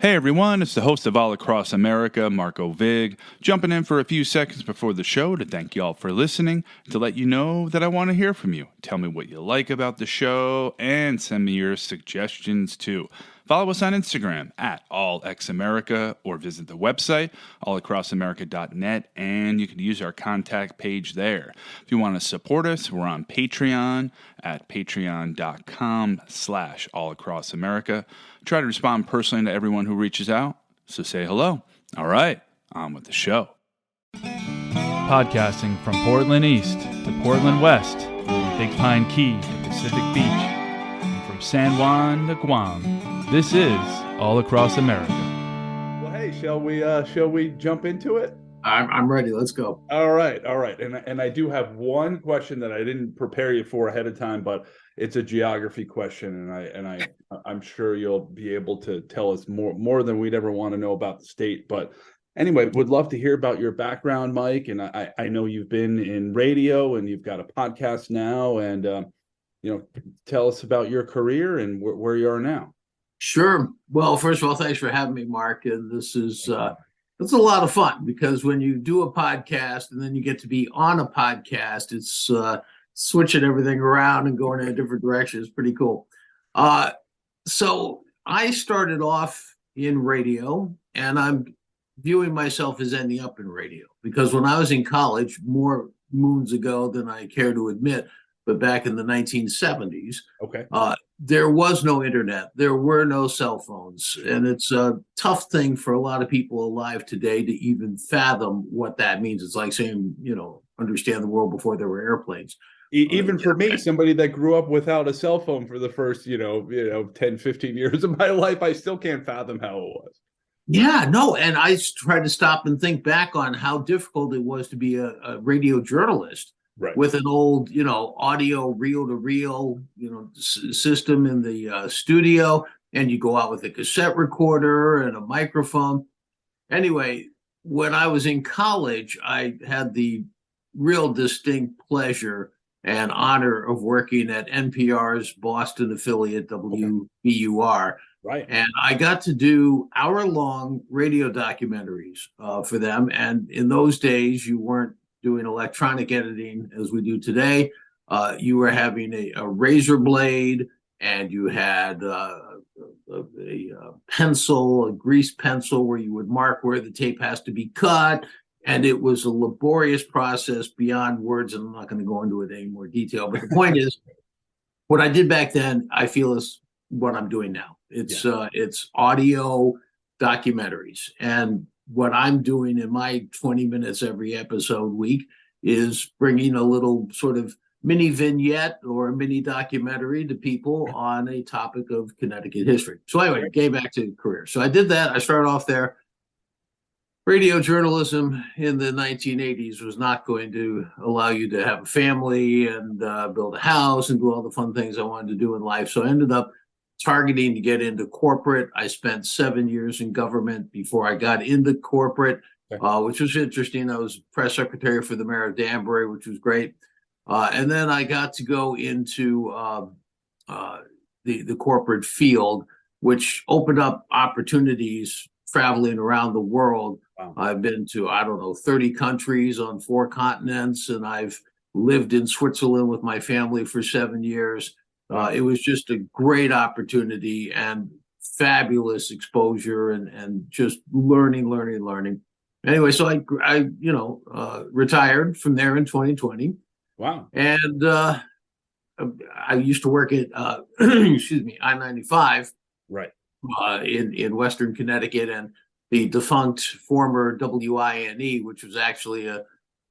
Hey everyone, it's the host of All Across America, Marco Vig, jumping in for a few seconds before the show to thank y'all for listening, to let you know that I want to hear from you. Tell me what you like about the show, and send me your suggestions too. Follow us on Instagram at AllXAmerica, or visit the website, allacrossamerica.net, and you can use our contact page there. If you want to support us, we're on Patreon at patreon.com/allacrossamerica. Try to respond personally to everyone who reaches out, so say hello. All right, on with the show. Podcasting from Portland East to Portland West, from Big Pine Key to Pacific Beach, and from San Juan to Guam, this is All Across America. Well, hey, shall we jump into it? I'm ready. Let's go. All right. And I do have one question that I didn't prepare you for ahead of time, but it's a geography question, and I'm sure you'll be able to tell us more than we'd ever want to know about the state. But anyway, would love to hear about your background, Mike. And I know you've been in radio and you've got a podcast now, and tell us about your career and where you are now. Sure. Well, first of all, thanks for having me, Mark. And this is it's a lot of fun, because when you do a podcast and then you get to be on a podcast, it's switching everything around and going in a different direction. It's pretty cool. So I started off in radio, and I'm viewing myself as ending up in radio, because when I was in college, more moons ago than I care to admit, but back in the 1970s, okay, there was no internet. There were no cell phones. And it's a tough thing for a lot of people alive today to even fathom what that means. It's like saying, understand the world before there were airplanes. Even for me, somebody that grew up without a cell phone for the first, 10, 15 years of my life, I still can't fathom how it was. Yeah, no. And I tried to stop and think back on how difficult it was to be a radio journalist. Right. With an old, audio reel-to-reel, system in the studio, and you go out with a cassette recorder and a microphone. Anyway, when I was in college, I had the real distinct pleasure and honor of working at NPR's Boston affiliate, WBUR. Right. And I got to do hour-long radio documentaries for them. And in those days, you weren't doing electronic editing as we do today. You were having a razor blade, and you had a pencil, a grease pencil, where you would mark where the tape has to be cut. And it was a laborious process beyond words, and I'm not going to go into it in any more detail. But the point is, what I did back then, I feel is what I'm doing now. It's audio documentaries. And what I'm doing in my 20 minutes every episode week is bringing a little sort of mini vignette or a mini documentary to people on a topic of Connecticut history. So anyway, getting back to career. So I did that. I started off there. Radio journalism in the 1980s was not going to allow you to have a family and build a house and do all the fun things I wanted to do in life. So I ended up targeting to get into corporate. I spent 7 years in government before I got into corporate, which was interesting. I was press secretary for the Mayor of Danbury, which was great. And then I got to go into the corporate field, which opened up opportunities traveling around the world. Wow. I've been to, 30 countries on 4 continents, and I've lived in Switzerland with my family for 7 years. It was just a great opportunity and fabulous exposure and just learning. Anyway, so I retired from there in 2020. Wow. And I used to work at, I-95. Right. In Western Connecticut, and the defunct former WINE, which was actually a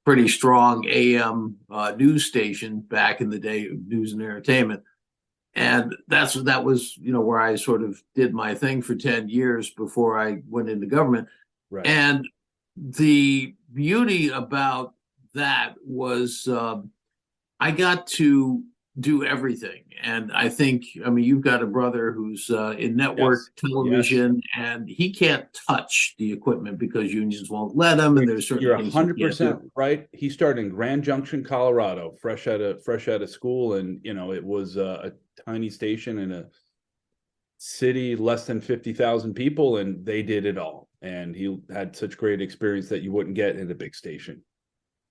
pretty strong AM news station back in the day of news and entertainment. And that was where I sort of did my thing for 10 years before I went into government. Right. And the beauty about that was I got to do everything. And I think, you've got a brother who's in network television, and he can't touch the equipment because unions won't let him. And there's certain You're 100% right. He started in Grand Junction, Colorado, fresh out of school, and it was a tiny station in city, less than 50,000 people, and they did it all. And he had such great experience that you wouldn't get in a big station.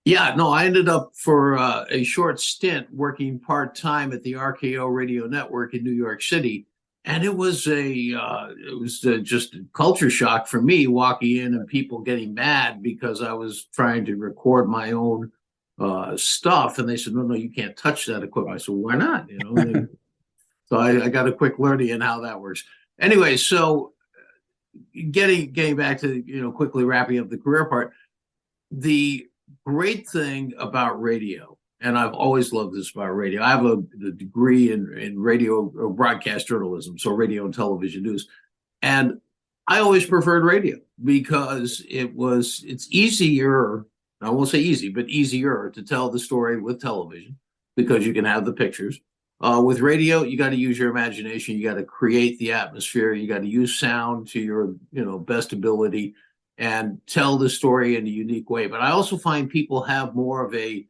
Yeah, no, I ended up for a short stint working part-time at the RKO radio network in New York City. And it was just a culture shock for me walking in and people getting mad because I was trying to record my own stuff. And they said, no, you can't touch that equipment. I said, why not? So I got a quick learning in how that works. Anyway, so getting back to, quickly wrapping up the career part, the great thing about radio, and I've always loved this about radio. I have a degree in radio or broadcast journalism, so radio and television news. And I always preferred radio because it's easier. I won't say easy, but easier to tell the story with television because you can have the pictures. With radio, you got to use your imagination. You got to create the atmosphere. You got to use sound to your, best ability and tell the story in a unique way. But I also find people have more of a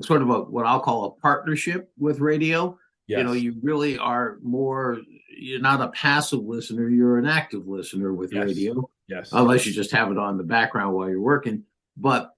sort of what I'll call a partnership with radio. Yes. You really are you're not a passive listener, you're an active listener with radio. Yes. Unless you just have it on the background while you're working. But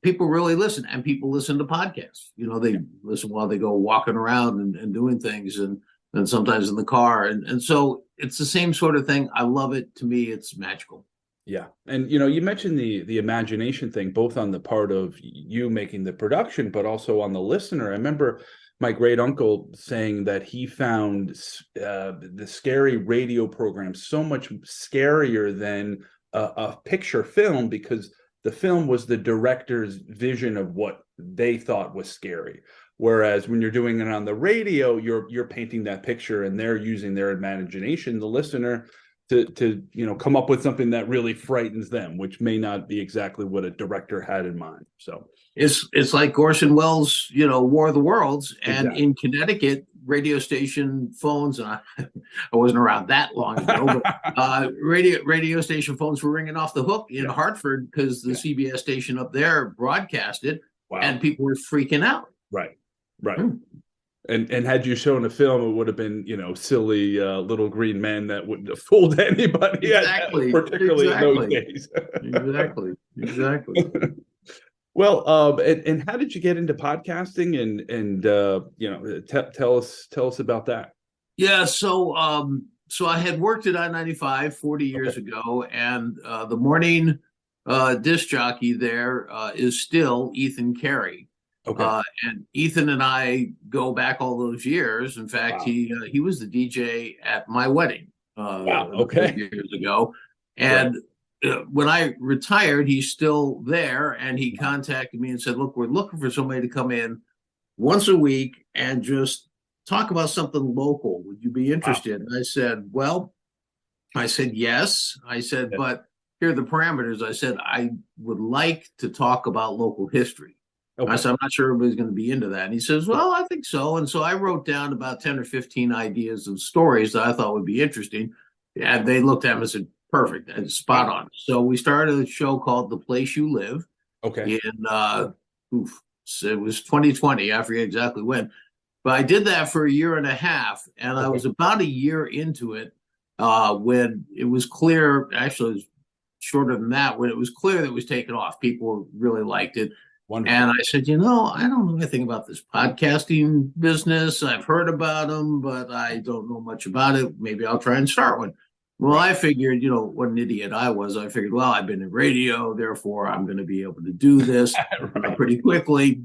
people really listen, and people listen to podcasts. They listen while they go walking around and doing things, and sometimes in the car. And so it's the same sort of thing. I love it. To me, it's magical. Yeah. And, you mentioned the imagination thing, both on the part of you making the production, but also on the listener. I remember my great uncle saying that he found the scary radio program so much scarier than a picture film, because the film was the director's vision of what they thought was scary. Whereas when you're doing it on the radio, you're painting that picture and they're using their imagination, the listener, to come up with something that really frightens them, which may not be exactly what a director had in mind. So it's like Orson Welles, War of the Worlds, and exactly. In Connecticut, radio station phones. I wasn't around that long ago, but radio station phones were ringing off the hook in Hartford because the CBS station up there broadcast it, and people were freaking out. Right. And had you shown a film, it would have been, silly little green men that wouldn't have fooled anybody. Exactly. Particularly in those days. Exactly. Well, and how did you get into podcasting? And tell us about that. Yeah. So I had worked at I-95 40 years ago, and the morning disc jockey there is still Ethan Carey. Okay. And Ethan and I go back all those years. In fact, he was the DJ at my wedding years ago. And when I retired, he's still there. And he contacted me and said, look, we're looking for somebody to come in once a week and just talk about something local. Would you be interested? And I said, yes. I said, but here are the parameters. I said, I would like to talk about local history. Okay. I said, I'm not sure everybody's going to be into that. And he says, well, I think so. And so I wrote down about 10 or 15 ideas of stories that I thought would be interesting. And they looked at them and said, perfect, and spot on. So we started a show called The Place You Live. Okay. It was 2020. I forget exactly when. But I did that for a year and a half. And I was about a year into it when it was clear, actually it was shorter than that, when it was clear that it was taken off. People really liked it. Wonderful. And I said, I don't know anything about this podcasting business. I've heard about them, but I don't know much about it. Maybe I'll try and start one. Well, I figured, what an idiot I was. I figured, well, I've been in radio, therefore I'm going to be able to do this pretty quickly.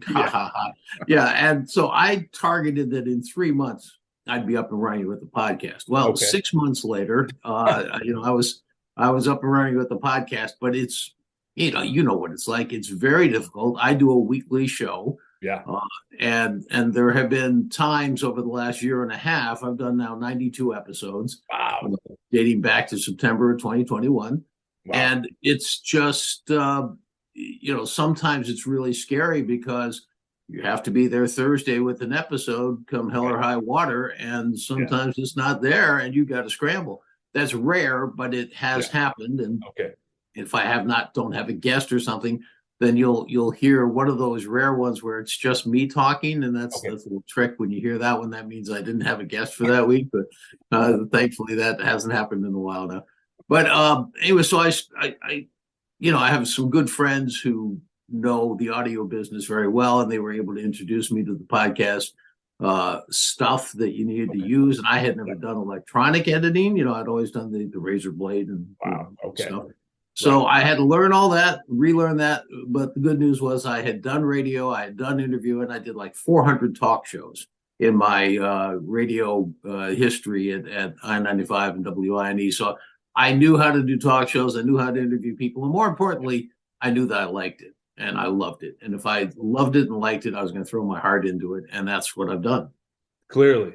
And so I targeted that in 3 months I'd be up and running with the podcast. Well, 6 months later, I was up and running with the podcast, but it's, you know what it's like. It's very difficult. I do a weekly show. Yeah. And there have been times over the last year and a half, I've done now 92 episodes. Wow. Dating back to September of 2021. Wow. And it's just, sometimes it's really scary because you have to be there Thursday with an episode come hell or high water. And sometimes it's not there and you got to scramble. That's rare, but it has happened. And if I don't have a guest or something, then you'll hear one of those rare ones where it's just me talking, and that's Okay. a little trick. When you hear that one, that means I didn't have a guest for that week, but thankfully that hasn't happened in a while now. But anyway, so I have some good friends who know the audio business very well, and they were able to introduce me to the podcast stuff that you needed to use. And I had never done electronic editing. I'd always done the razor blade and stuff. So I had to learn all that, relearn that. But the good news was I had done radio, I had done interview, and I did like 400 talk shows in my radio history at I-95 and WINE. So I knew how to do talk shows. I knew how to interview people. And more importantly, I knew that I liked it and I loved it. And if I loved it and liked it, I was going to throw my heart into it. And that's what I've done. Clearly.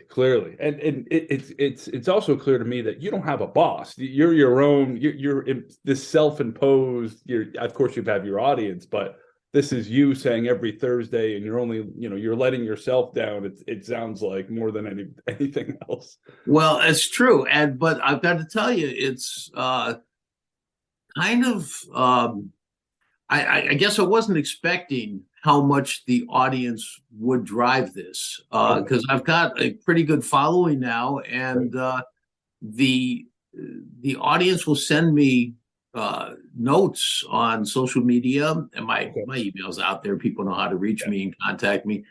And it's also clear to me that you don't have a boss. You're your own, you're this self-imposed, of course you have your audience, but this is you saying every Thursday, and you're only, you're letting yourself down. It sounds like more than anything else. Well, it's true. But I've got to tell you, it's kind of, I guess I wasn't expecting how much the audience would drive this, because I've got a pretty good following now, and the audience will send me notes on social media, and my email's out there. People know how to reach me and contact me.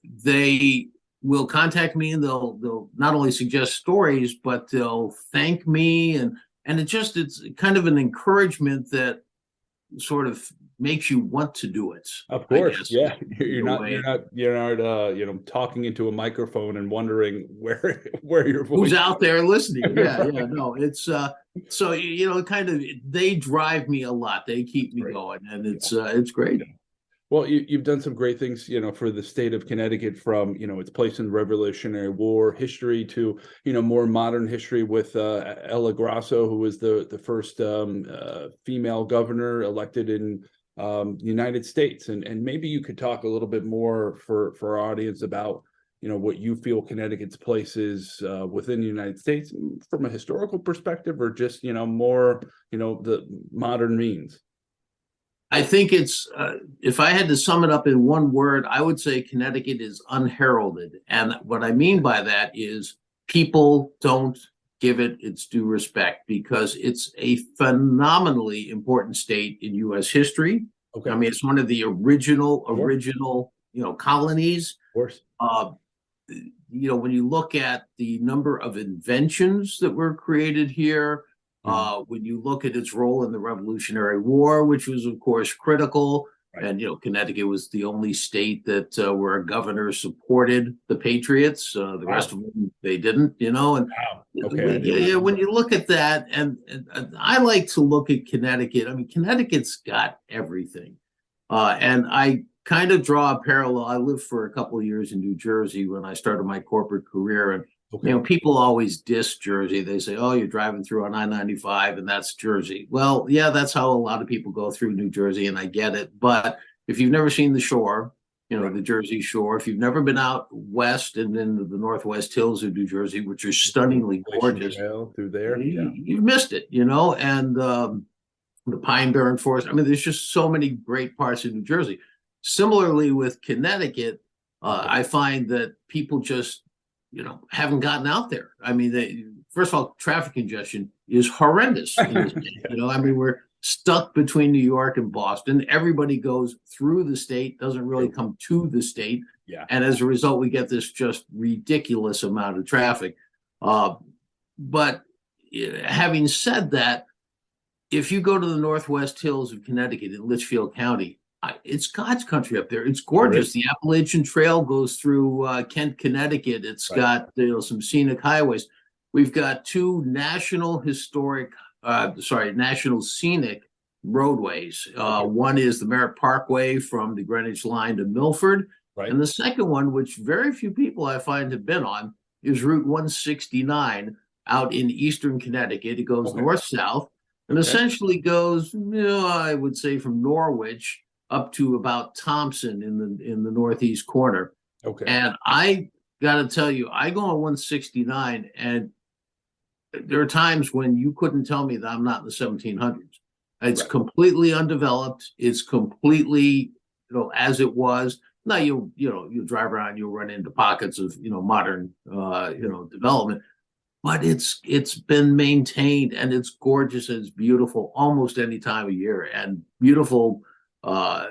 They will contact me, and they'll not only suggest stories, but they'll thank me, and it's kind of an encouragement that sort of makes you want to do it. Of course, yeah. You're not talking into a microphone and wondering where your voice who's out there listening. No, it's so kind of, they drive me a lot. They keep me going, and it's great. Well, you've done some great things, for the state of Connecticut, from, its place in the Revolutionary War history to, more modern history with Ella Grasso, who was the first female governor elected in the United States. And maybe you could talk a little bit more for our audience about, what you feel Connecticut's place is within the United States from a historical perspective, or just, more, the modern means. I think it's, if I had to sum it up in one word, I would say Connecticut is unheralded. And what I mean by that is people don't give it its due respect, because it's a phenomenally important state in U.S. history. Okay. I mean, it's one of the original, colonies. Of course. When you look at the number of inventions that were created here, when you look at its role in the Revolutionary War, which was, of course, critical, and Connecticut was the only state that where a governor supported the Patriots. The rest of them, they didn't. And when you look at that, and I like to look at Connecticut. I mean, Connecticut's got everything, and I kind of draw a parallel. I lived for a couple of years in New Jersey when I started my corporate career, and people always diss Jersey. They say, "Oh, you're driving through on I-95, and that's Jersey." Well, yeah, that's how a lot of people go through New Jersey, and I get it. But if you've never seen the shore, the Jersey Shore, if you've never been out west and in the Northwest Hills of New Jersey, which are stunningly gorgeous, through there, you've missed it. And the Pine Barren Forest. I mean, there's just so many great parts of New Jersey. Similarly with Connecticut, I find that people just haven't gotten out there. I mean, first of all, traffic congestion is horrendous in this state. I mean, we're stuck between New York and Boston. Everybody goes through the state, doesn't really come to the state. Yeah. And as a result, we get this just ridiculous amount of traffic. But having said that, if you go to the Northwest Hills of Connecticut in Litchfield County, it's God's country up there. It's gorgeous. The Appalachian Trail goes through Kent, Connecticut. It's got some scenic highways. We've got two national scenic roadways. One is the Merritt Parkway from the Greenwich Line to Milford. And the second one, which very few people I find have been on, is Route 169 out in eastern Connecticut. It goes north-south and essentially goes, I would say, from Norwich up to about Thompson in the northeast corner. Okay. And I got to tell you, I go on 169, and there are times when you couldn't tell me that I'm not in the 1700s. It's Right. completely undeveloped. It's completely, as it was. Now you drive around, you'll run into pockets of, modern, development, but it's been maintained and it's gorgeous and it's beautiful almost any time of year and beautiful uh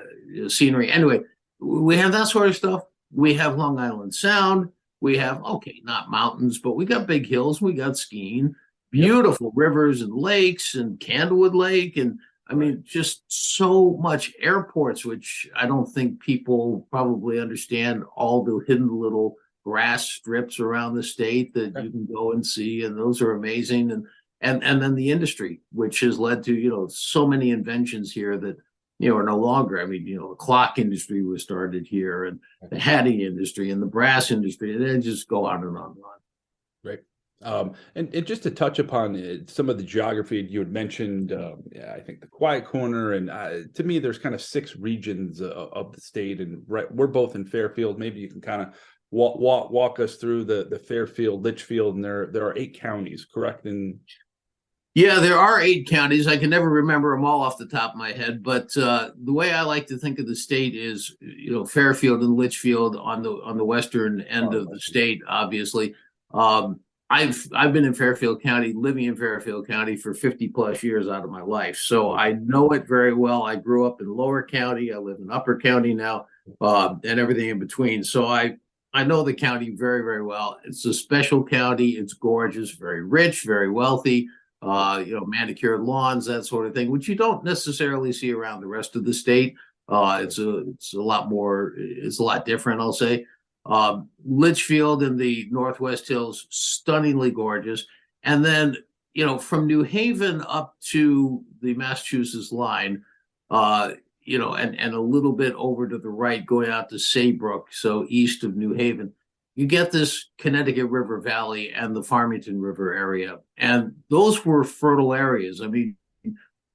scenery. Anyway, we have that sort of stuff. We have Long Island Sound. We have, okay, not mountains, but we got big hills. We got skiing, Yep. beautiful rivers and lakes and Candlewood Lake. And I Right. mean, just so much airports, which I don't think people probably understand all the hidden little grass strips around the state that Okay. you can go and see, and those are amazing. And then the industry, which has led to, so many inventions here that, are no longer. I mean, the clock industry was started here, and the hatting industry and the brass industry, and then just go on and on and on. Right. And just to touch upon some of the geography you had mentioned, yeah, I think the Quiet Corner, and to me, there's kind of 6 regions of the state, and we're both in Fairfield. Maybe you can kind of walk us through the Fairfield, Litchfield, and there are 8 counties, correct? And Yeah, there are 8 counties. I can never remember them all off the top of my head, but the way I like to think of the state is, Fairfield and Litchfield on the western end of the state. Obviously, um, I've been in Fairfield County, living in Fairfield County for 50 plus years out of my life, so I know it very well. I grew up in Lower County. I live in Upper County now, and everything in between. So I know the county very, very well. It's a special county. It's gorgeous, very rich, very wealthy. Manicured lawns, that sort of thing, which you don't necessarily see around the rest of the state. It's a lot more, it's a lot different, I'll say. Litchfield in the Northwest Hills, stunningly gorgeous. And then, from New Haven up to the Massachusetts line, and a little bit over to the right, going out to Saybrook, so east of New Haven, you get this Connecticut River Valley and the Farmington River area. And those were fertile areas. I mean,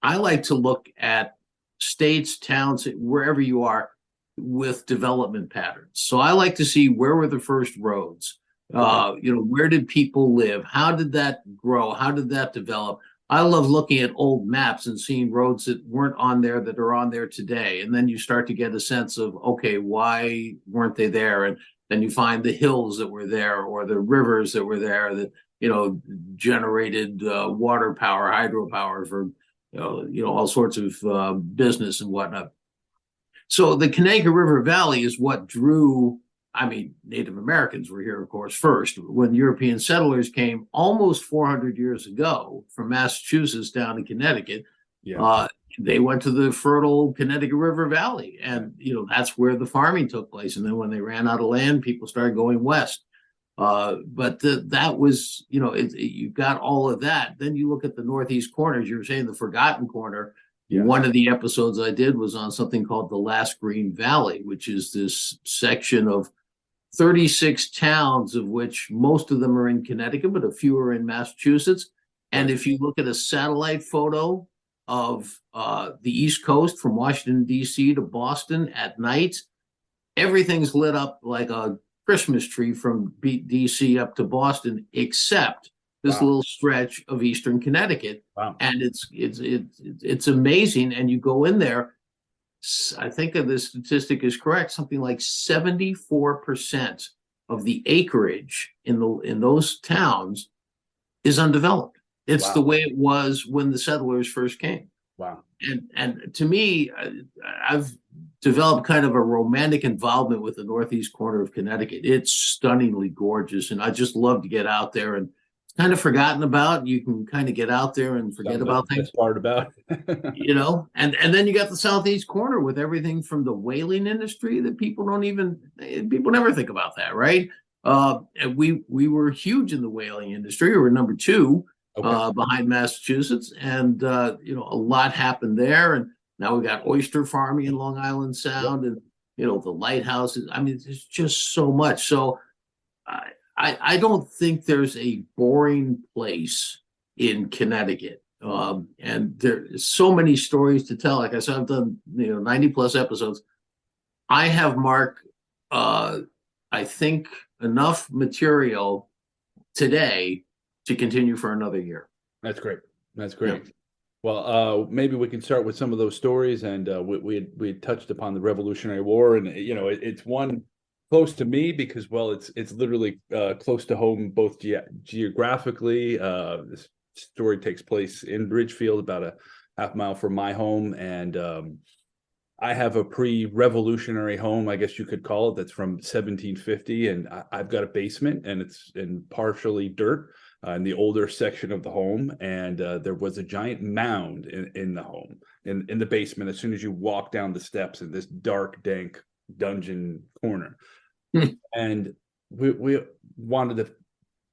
I like to look at states, towns, wherever you are, with development patterns. So I like to see, where were the first roads? Where did people live? How did that grow? How did that develop? I love looking at old maps and seeing roads that weren't on there that are on there today. And then you start to get a sense of, okay, why weren't they there? And then you find the hills that were there, or the rivers that were there that, generated water power, hydropower for, all sorts of business and whatnot. So the Connecticut River Valley is what drew, I mean, Native Americans were here, of course, first. When European settlers came almost 400 years ago from Massachusetts down to Connecticut, yeah, they went to the fertile Connecticut River Valley, and that's where the farming took place. And then when they ran out of land, people started going west. But that was, you got all of that. Then you look at the northeast corners. You were saying the Forgotten Corner. yeah, One of the episodes I did was on something called the Last Green Valley, which is this section of 36 towns, of which most of them are in Connecticut, but a few are in Massachusetts. And if you look at a satellite photo of the East Coast from Washington, D.C. to Boston at night, everything's lit up like a Christmas tree from D.C. up to Boston, except this little stretch of Eastern Connecticut. Wow. And it's amazing. And you go in there, I think the statistic is correct, something like 74% of the acreage in those towns is undeveloped. It's the way it was when the settlers first came. Wow. And to me, I've developed kind of a romantic involvement with the northeast corner of Connecticut. It's stunningly gorgeous, and I just love to get out there. And it's kind of forgotten about. You can kind of get out there and forget about things. That's part about And then you got the southeast corner with everything from the whaling industry that people never think about that, right? And we were huge in the whaling industry. We were number 2. Behind Massachusetts, and a lot happened there. And now we got oyster farming in Long Island Sound, and the lighthouses. I mean, there's just so much. So I don't think there's a boring place in Connecticut, and there's so many stories to tell. Like I said, I've done 90 plus episodes. I have, Mark, I think enough material today to continue for another year. That's great. That's great. Well, maybe we can start with some of those stories, and we had touched upon the Revolutionary War, and it's one close to me because, well, it's literally close to home, both geographically. This story takes place in Ridgefield, about a half mile from my home, and I have a pre-revolutionary home, I guess you could call it, that's from 1750, and I've got a basement, and it's in partially dirt. In the older section of the home, and there was a giant mound in the home, in the basement, as soon as you walk down the steps in this dark, dank dungeon corner. And we wanted to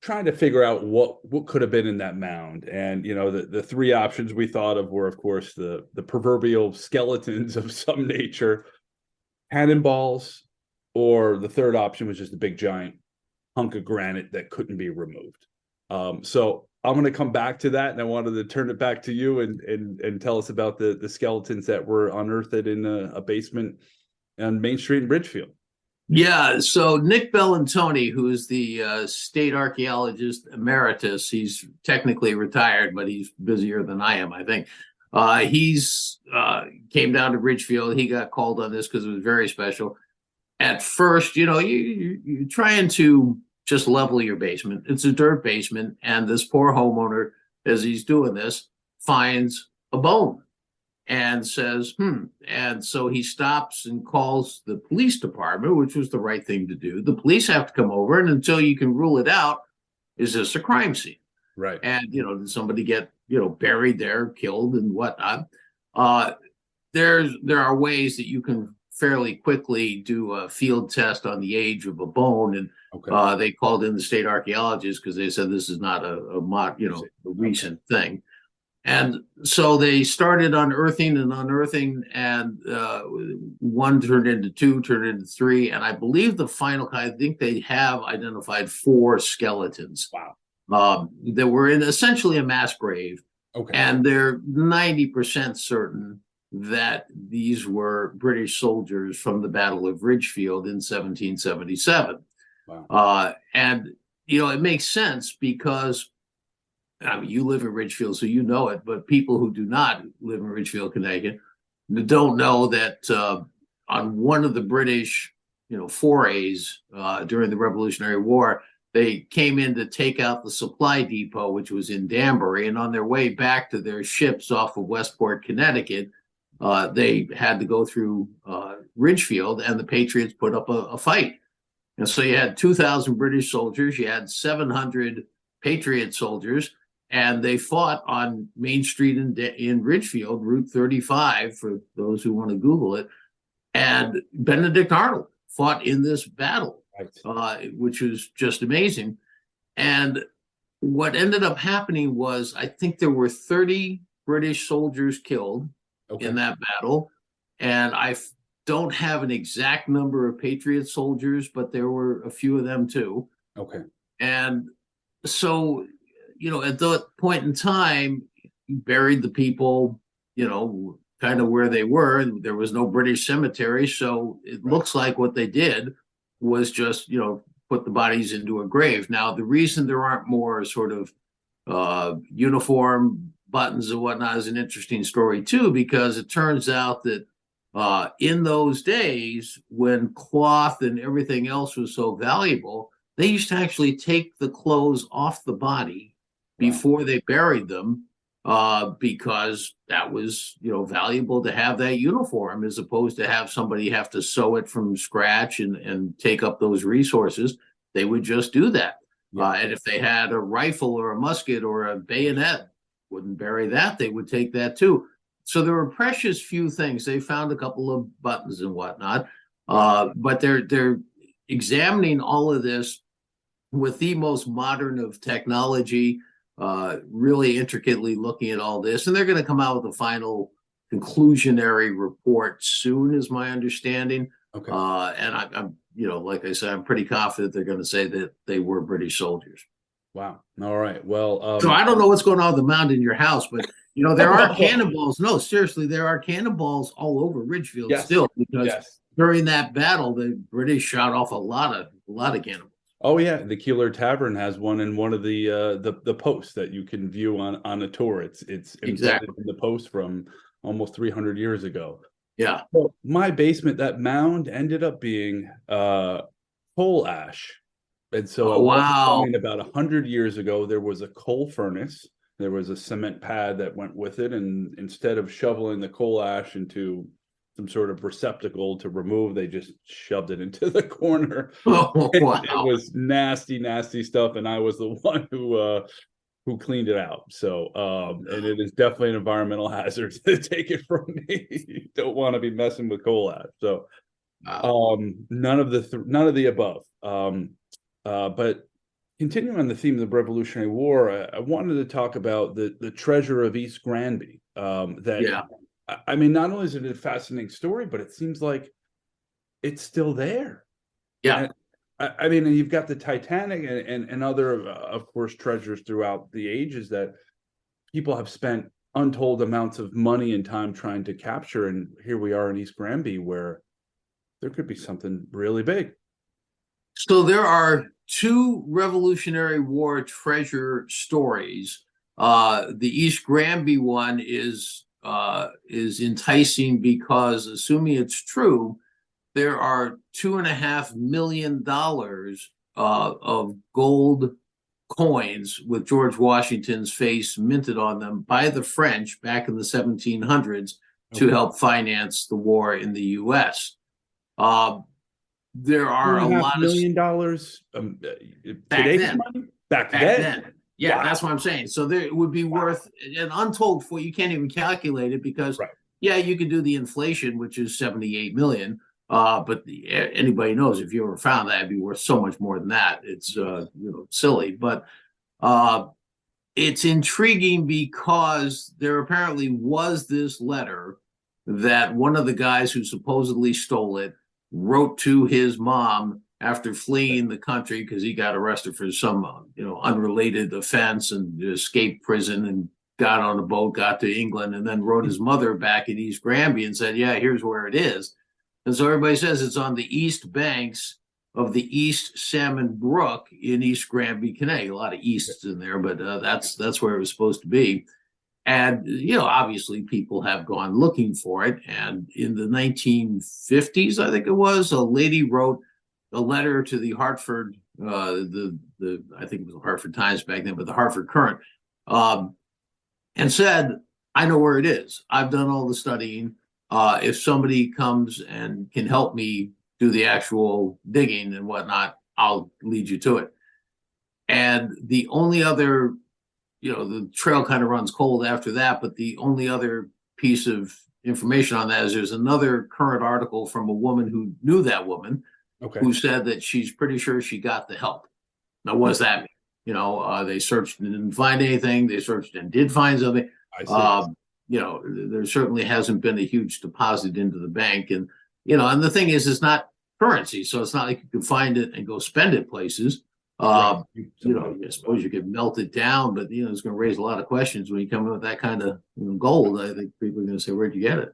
try to figure out what could have been in that mound. And the three options we thought of were, of course, the proverbial skeletons of some nature, cannonballs, or the third option was just a big giant hunk of granite that couldn't be removed. So I'm going to come back to that, and I wanted to turn it back to you and tell us about the skeletons that were unearthed in a basement on Main Street in Ridgefield. Yeah, so Nick Bellantoni, who is the state archaeologist emeritus, he's technically retired, but he's busier than I am, I think. He's came down to Ridgefield. He got called on this because it was very special. At first, you're trying to just level your basement. It's a dirt basement, and this poor homeowner, as he's doing this, finds a bone and says, And so he stops and calls the police department, which was the right thing to do. The police have to come over, and until you can rule it out, is this a crime scene? Right. And, did somebody get, buried there, killed and whatnot? There are ways that you can fairly quickly do a field test on the age of a bone, and they called in the state archaeologists because they said this is not a recent thing. And so they started unearthing, and one turned into two, turned into three, and I believe I think they have identified 4 skeletons. Wow. That were in essentially a mass grave. Okay. And they're 90% certain that these were British soldiers from the Battle of Ridgefield in 1777. Wow. And, it makes sense because, you live in Ridgefield, so you know it, but people who do not live in Ridgefield, Connecticut, don't know that on one of the British, forays during the Revolutionary War, they came in to take out the supply depot, which was in Danbury, and on their way back to their ships off of Westport, Connecticut, they had to go through Ridgefield, and the Patriots put up a fight. And so you had 2,000 British soldiers, you had 700 Patriot soldiers, and they fought on Main Street in Ridgefield, Route 35, for those who want to Google it. And Benedict Arnold fought in this battle, which was just amazing. And what ended up happening was, I think there were 30 British soldiers killed in that battle. And I don't have an exact number of Patriot soldiers, but there were a few of them too. Okay. And so, at that point in time, you buried the people, kind of where they were, and there was no British cemetery. So it looks like what they did was just, put the bodies into a grave. Now, the reason there aren't more sort of uniform buttons and whatnot is an interesting story too, because it turns out that in those days, when cloth and everything else was so valuable, they used to actually take the clothes off the body before they buried them, because that was, valuable to have that uniform, as opposed to have somebody have to sew it from scratch and take up those resources. They would just do that. And if they had a rifle or a musket or a bayonet, wouldn't bury that. They would take that too. So there were precious few things. They found a couple of buttons and whatnot, but they're examining all of this with the most modern of technology, really intricately looking at all this, and they're going to come out with a final conclusionary report soon, is my understanding. Okay. And I'm, like I said, I'm pretty confident they're going to say that they were British soldiers. Wow. All right. Well, so I don't know what's going on with the mound in your house, but there are cannonballs. No, seriously, there are cannonballs all over Ridgefield still, because during that battle, the British shot off a lot of cannonballs. Oh yeah, the Keeler Tavern has one in one of the posts that you can view on a tour. It's embedded Exactly. in the post from almost 300 years ago. Yeah. Well, my basement, that mound ended up being coal ash. And so Oh, at one wow. point, about 100 years ago, there was a coal furnace. There was a cement pad that went with it. And instead of shoveling the coal ash into some sort of receptacle to remove, they just shoved it into the corner. Oh, It wow. was nasty, nasty stuff. And I was the one who cleaned it out. So, and it is definitely an environmental hazard to take it from me. You don't want to be messing with coal ash. So, Wow. none of the above. But continuing on the theme of the Revolutionary War, I wanted to talk about the treasure of East Granby. Yeah. I mean, not only is it a fascinating story, but it seems like it's still there. Yeah. And I mean, and you've got the Titanic and other, of course, treasures throughout the ages that people have spent untold amounts of money and time trying to capture. And here we are in East Granby, where there could be something really big. So there are two Revolutionary War treasure stories. The East Granby one is enticing because, assuming it's true, there are $2.5 million of gold coins with George Washington's face minted on them by the French back in the 1700s to Okay. help finance the war in the U.S. There Two are a and a half lot of million dollars back today's then. money back Back then. then. Yeah, Wow. that's what I'm saying. So there it would be worth an untold for you can't even calculate it because Right. yeah, you could do the inflation, which is 78 million. But anybody knows if you ever found that, it'd be worth so much more than that. It's silly, but it's intriguing because there apparently was this letter that one of the guys who supposedly stole it wrote to his mom after fleeing the country because he got arrested for some unrelated offense and escaped prison and got on a boat, got to England, and then wrote his mother back in East Granby and said, yeah, here's where it is. And so everybody says it's on the east banks of the East Salmon Brook in East Granby, Connecticut. A lot of easts in there, but that's where it was supposed to be. And obviously people have gone looking for it. And in the 1950s, I think it was, a lady wrote a letter to the Hartford, I think it was the Hartford Times back then, but the Hartford Current, and said, I know where it is. I've done all the studying. If somebody comes and can help me do the actual digging and whatnot, I'll lead you to it. And the only other, the trail kind of runs cold after that, but the only other piece of information on that is there's another current article from a woman who knew that woman, Okay. who said that she's pretty sure she got the help. Now, what does that mean? They searched and didn't find anything. They searched and did find something. I see. There certainly hasn't been a huge deposit into the bank. And, and the thing is, it's not currency. So it's not like you can find it and go spend it places. Right. I suppose you could melt it down, but, it's going to raise a lot of questions when you come in with that kind of gold. I think people are going to say, where'd you get it?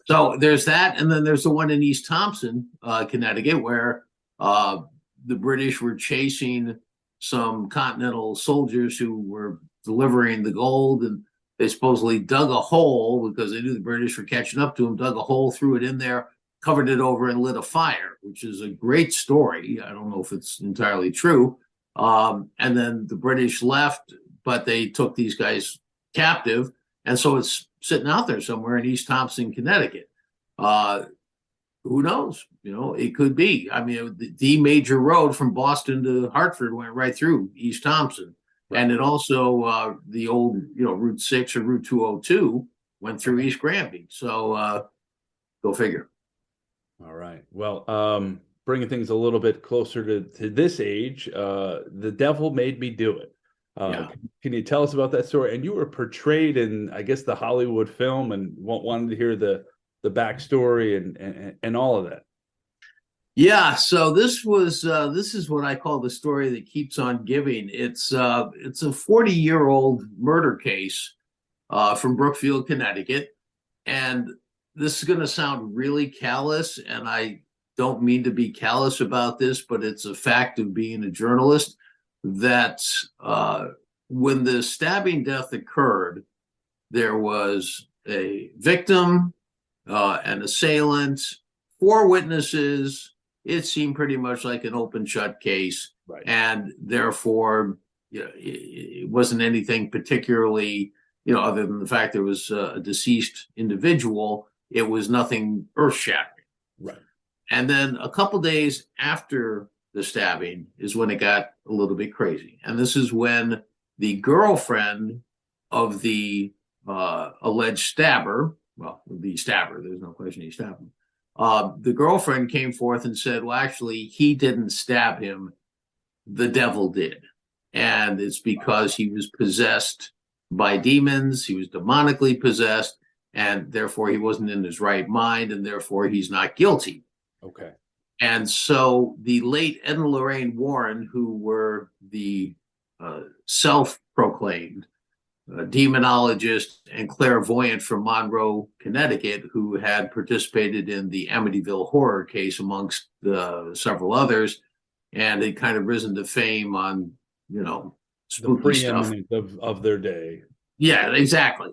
So there's that. And then there's the one in East Thompson, Connecticut, where the British were chasing some Continental soldiers who were delivering the gold, and they supposedly dug a hole because they knew the British were catching up to them, dug a hole, threw it in there, covered it over, and lit a fire, which is a great story. I don't know if it's entirely true. And then the British left, but they took these guys captive. And so it's sitting out there somewhere in East Thompson, Connecticut. Who knows? It could be. I mean, the major road from Boston to Hartford went right through East Thompson. Right. And it also, the old, Route 6 or Route 202 went through East Granby. So go figure. All right. Well, bringing things a little bit closer to this age, The Devil Made Me Do It. Yeah. Can you tell us about that story? And you were portrayed in, I guess, the Hollywood film, and wanted to hear the backstory and all of that. Yeah, so this is what I call the story that keeps on giving. It's a 40-year-old murder case from Brookfield, Connecticut, and this is going to sound really callous, and I don't mean to be callous about this, but it's a fact of being a journalist, that when the stabbing death occurred, there was a victim, an assailant, 4 witnesses. It seemed pretty much like an open shut case. Right. And therefore, it wasn't anything particularly, other than the fact there was a deceased individual, it was nothing earth shattering. Right. And then a couple days after the stabbing is when it got a little bit crazy. And this is when the girlfriend of the alleged stabber, there's no question he stabbed him. The girlfriend came forth and said, well, actually, he didn't stab him. The devil did. And it's because he was possessed by demons. He was demonically possessed, and therefore he wasn't in his right mind, and therefore he's not guilty. Okay. And so the late Ed and Lorraine Warren, who were the self-proclaimed demonologist and clairvoyant from Monroe, Connecticut, who had participated in the Amityville horror case amongst several others, and had kind of risen to fame on, spooky stuff. The preeminent of their day. Yeah, exactly.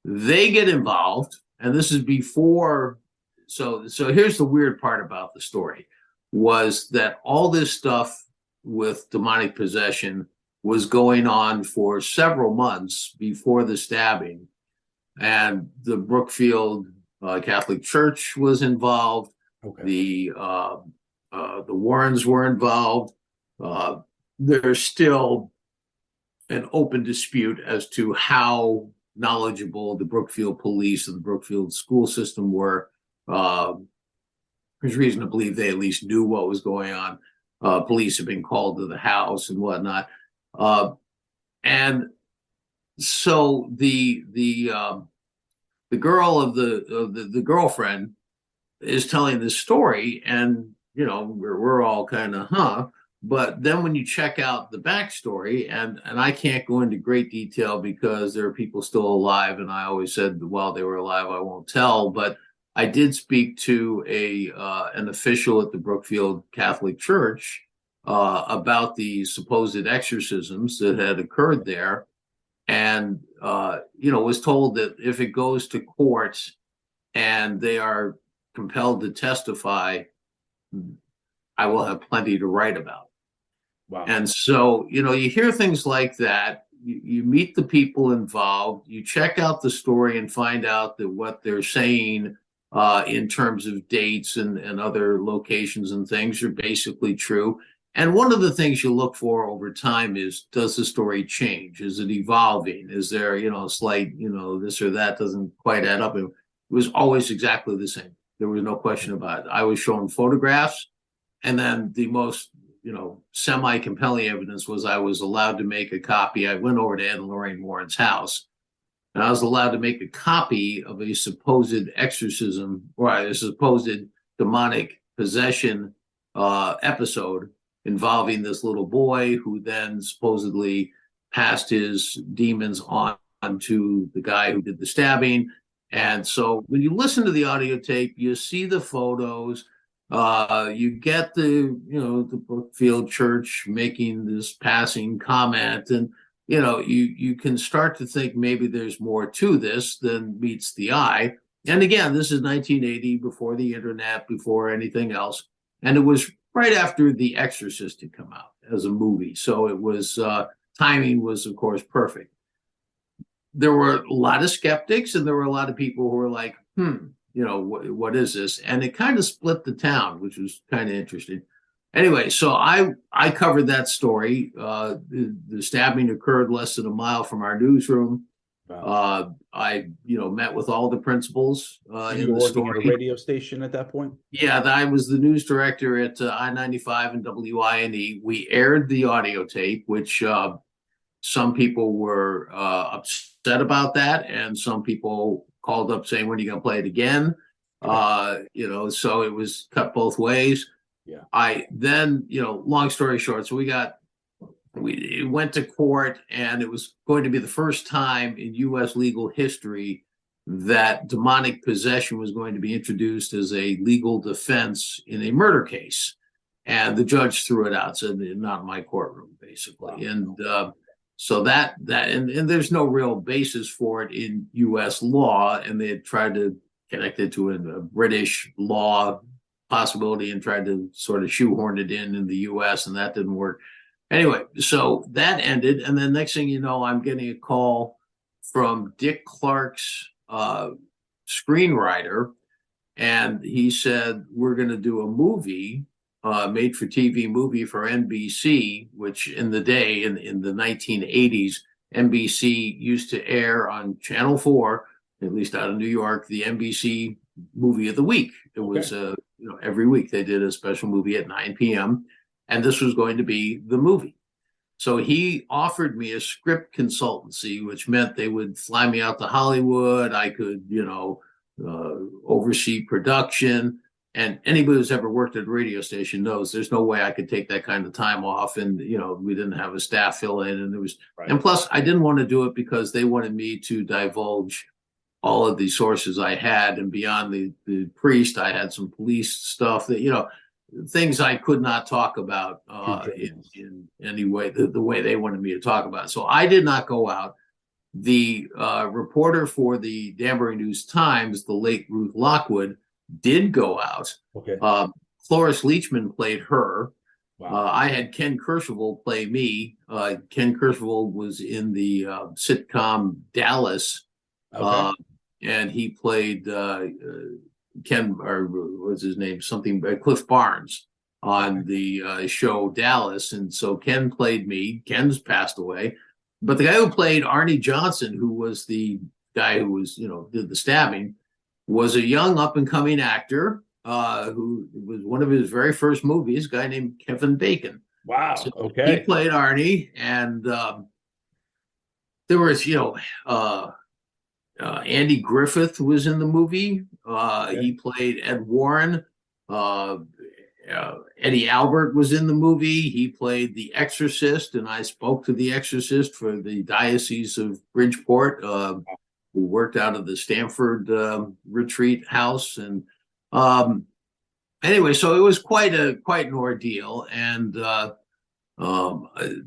They get involved, and this is before. So here's the weird part about the story, was that all this stuff with demonic possession was going on for several months before the stabbing, and the Brookfield Catholic Church was involved. Okay. The Warrens were involved. There's still an open dispute as to how knowledgeable the Brookfield police and the Brookfield school system were. There's reason to believe they at least knew what was going on. Police have been called to the house and whatnot. And so the girl of the girlfriend is telling this story, and we're all kind of but then when you check out the backstory, and I can't go into great detail because there are people still alive, and I always said while they were alive I won't tell, but I did speak to an official at the Brookfield Catholic Church about the supposed exorcisms that had occurred there, and was told that if it goes to court and they are compelled to testify, I will have plenty to write about. Wow. And so, you hear things like that, you meet the people involved, you check out the story and find out that what they're saying in terms of dates and other locations and things are basically true. And one of the things you look for over time is, does the story change? Is it evolving? Is there, a slight, this or that doesn't quite add up? It was always exactly the same. There was no question about it. I was shown photographs, and then the most, semi-compelling evidence was I was allowed to make a copy. I went over to Ed and Lorraine Warren's house, and I was allowed to make a copy of a supposed exorcism or a supposed demonic possession episode involving this little boy who then supposedly passed his demons on to the guy who did the stabbing. And so when you listen to the audio tape, you see the photos, you get the Brookfield Church making this passing comment, and you can start to think maybe there's more to this than meets the eye. And again, this is 1980, before the internet, before anything else. And it was right after The Exorcist had come out as a movie. So it was, timing was, of course, perfect. There were a lot of skeptics, and there were a lot of people who were like, what is this? And it kind of split the town, which was kind of interesting. Anyway, so I covered that story. The stabbing occurred less than a mile from our newsroom. Wow. I met with all the principals in the story. At a radio station at that point? Yeah, I was the news director at I-95 and WINE. We aired the audio tape, which some people were upset about that, and some people called up saying, when are you going to play it again? So it was cut both ways. Yeah. I then, long story short, so we went to court, and it was going to be the first time in U.S. legal history that demonic possession was going to be introduced as a legal defense in a murder case. And the judge threw it out, said, not in my courtroom, basically. And so and there's no real basis for it in U.S. law. And they had tried to connect it to a British law possibility and tried to sort of shoehorn it in the U.S., and that didn't work. Anyway, so that ended. And then next thing you know, I'm getting a call from Dick Clark's screenwriter. And he said, we're going to do a movie, made for TV movie for NBC, which in the day, in the 1980s, NBC used to air on Channel 4, at least out of New York, the NBC movie of the week. It was, every week they did a special movie at 9 p.m. And this was going to be the movie. So he offered me a script consultancy, which meant they would fly me out to Hollywood. I could, oversee production. And anybody who's ever worked at a radio station knows there's no way I could take that kind of time off. And, we didn't have a staff fill in. And and plus I didn't want to do it because they wanted me to divulge all of the sources I had. And beyond the priest, I had some police stuff that, things I could not talk about in any way, the way they wanted me to talk about it. So I did not go out. The reporter for the Danbury News-Times, the late Ruth Lockwood, did go out. Okay. Cloris Leachman played her. Wow. I had Ken Kercheval play me. Ken Kercheval was in the sitcom Dallas. Okay. And he played Ken, or what's his name? Cliff Barnes on the show Dallas. And so Ken played me. Ken's passed away. But the guy who played Arnie Johnson, who was the guy who was, did the stabbing, was a young up and coming actor who was one of his very first movies, a guy named Kevin Bacon. Wow. So okay. He played Arnie, and there was, Andy Griffith was in the movie. Okay. He played Ed Warren. Eddie Albert was in the movie. He played the Exorcist, and I spoke to the Exorcist for the Diocese of Bridgeport, who worked out of the Stanford retreat house. And anyway, so it was quite an ordeal. And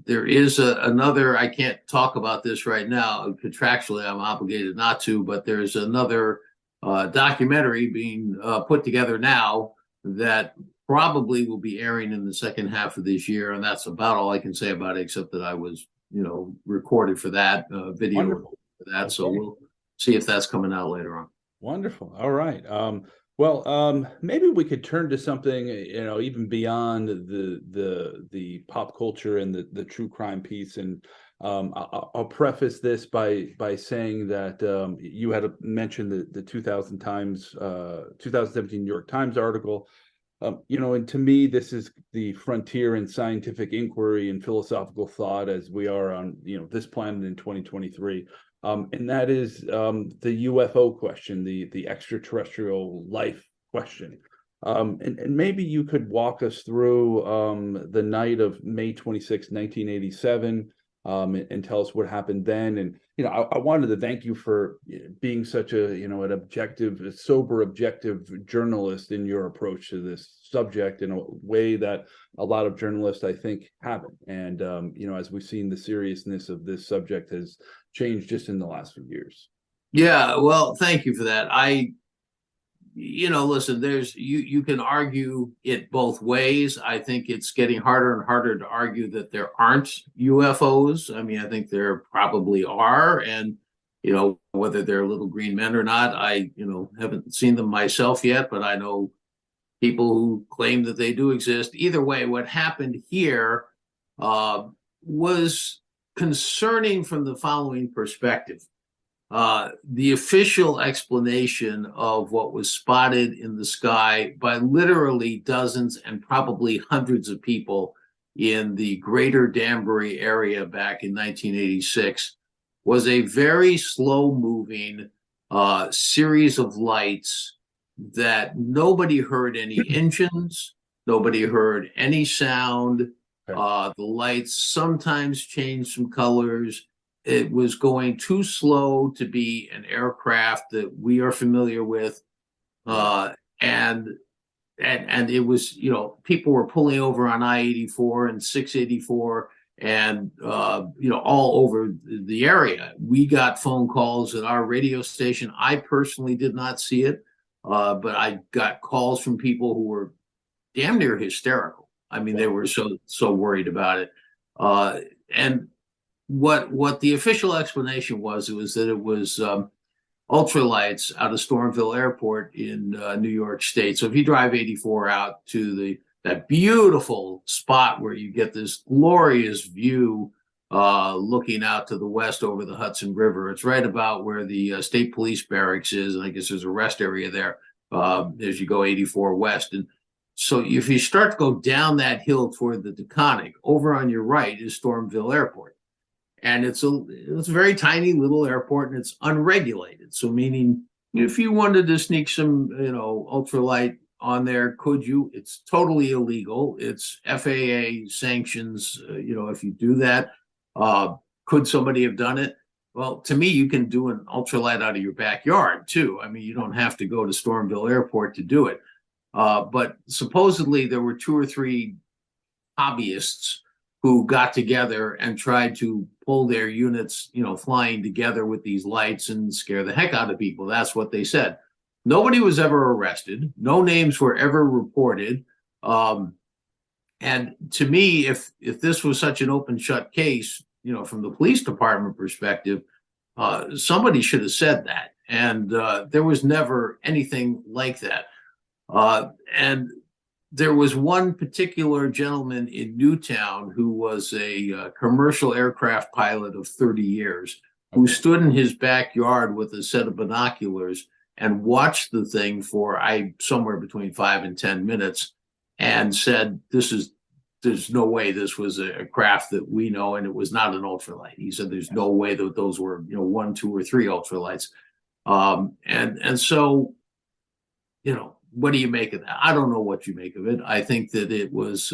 there is another, I can't talk about this right now. Contractually, I'm obligated not to, but there's another documentary being put together now that probably will be airing in the second half of this year. And that's about all I can say about it, except that I was, recorded for that video. Wonderful. For that. Okay. So we'll see if that's coming out later on. Wonderful. All right. Maybe we could turn to something, even beyond the pop culture and the true crime piece. And I'll preface this by saying that you had mentioned the 2017 New York Times article. And to me, this is the frontier in scientific inquiry and philosophical thought as we are on, this planet in 2023. And that is the UFO question, the extraterrestrial life question. And maybe you could walk us through the night of May 26, 1987, and tell us what happened then. And, I wanted to thank you for being such an objective, sober, objective journalist in your approach to this subject in a way that a lot of journalists, I think, haven't. And, as we've seen, the seriousness of this subject has changed just in the last few years. Yeah, well, thank you for that. Listen, you can argue it both ways. I think it's getting harder and harder to argue that there aren't UFOs. I mean, I think there probably are. And, whether they're little green men or not, I, haven't seen them myself yet, but I know people who claim that they do exist. Either way, what happened here was concerning from the following perspective. The official explanation of what was spotted in the sky by literally dozens and probably hundreds of people in the greater Danbury area back in 1986 was a very slow-moving series of lights that nobody heard any engines, nobody heard any sound. The lights sometimes changed some colors. it was going too slow to be an aircraft that we are familiar with. And it was, people were pulling over on I-84 and 684 and, all over the area. We got phone calls at our radio station. I personally did not see it, but I got calls from people who were damn near hysterical. I mean, they were so worried about it. And what the official explanation was, that it was ultralights out of Stormville Airport in New York State. So if you drive 84 out to that beautiful spot where you get this glorious view looking out to the west over the Hudson River, it's right about where the state police barracks is, and I guess there's a rest area there as you go 84 west. And so if you start to go down that hill toward the Taconic, over on your right is Stormville Airport. And it's a very tiny little airport, and it's unregulated. So meaning if you wanted to sneak some, ultralight on there, could you? It's totally illegal. It's FAA sanctions. If you do that, could somebody have done it? Well, to me, you can do an ultralight out of your backyard too. I mean, you don't have to go to Stormville Airport to do it. But supposedly there were 2 or 3 hobbyists who got together and tried to pull their units, flying together with these lights and scare the heck out of people. That's what they said. Nobody was ever arrested. No names were ever reported. And to me, if this was such an open shut case, from the police department perspective, somebody should have said that. And there was never anything like that. And there was one particular gentleman in Newtown who was a commercial aircraft pilot of 30 years who stood in his backyard with a set of binoculars and watched the thing for somewhere between 5 and 10 minutes and said, there's no way this was a craft that we know, and it was not an ultralight. He said there's no way that those were 1, 2, or 3 ultralights. And so, what do you make of that? I don't know what you make of it. I think that it was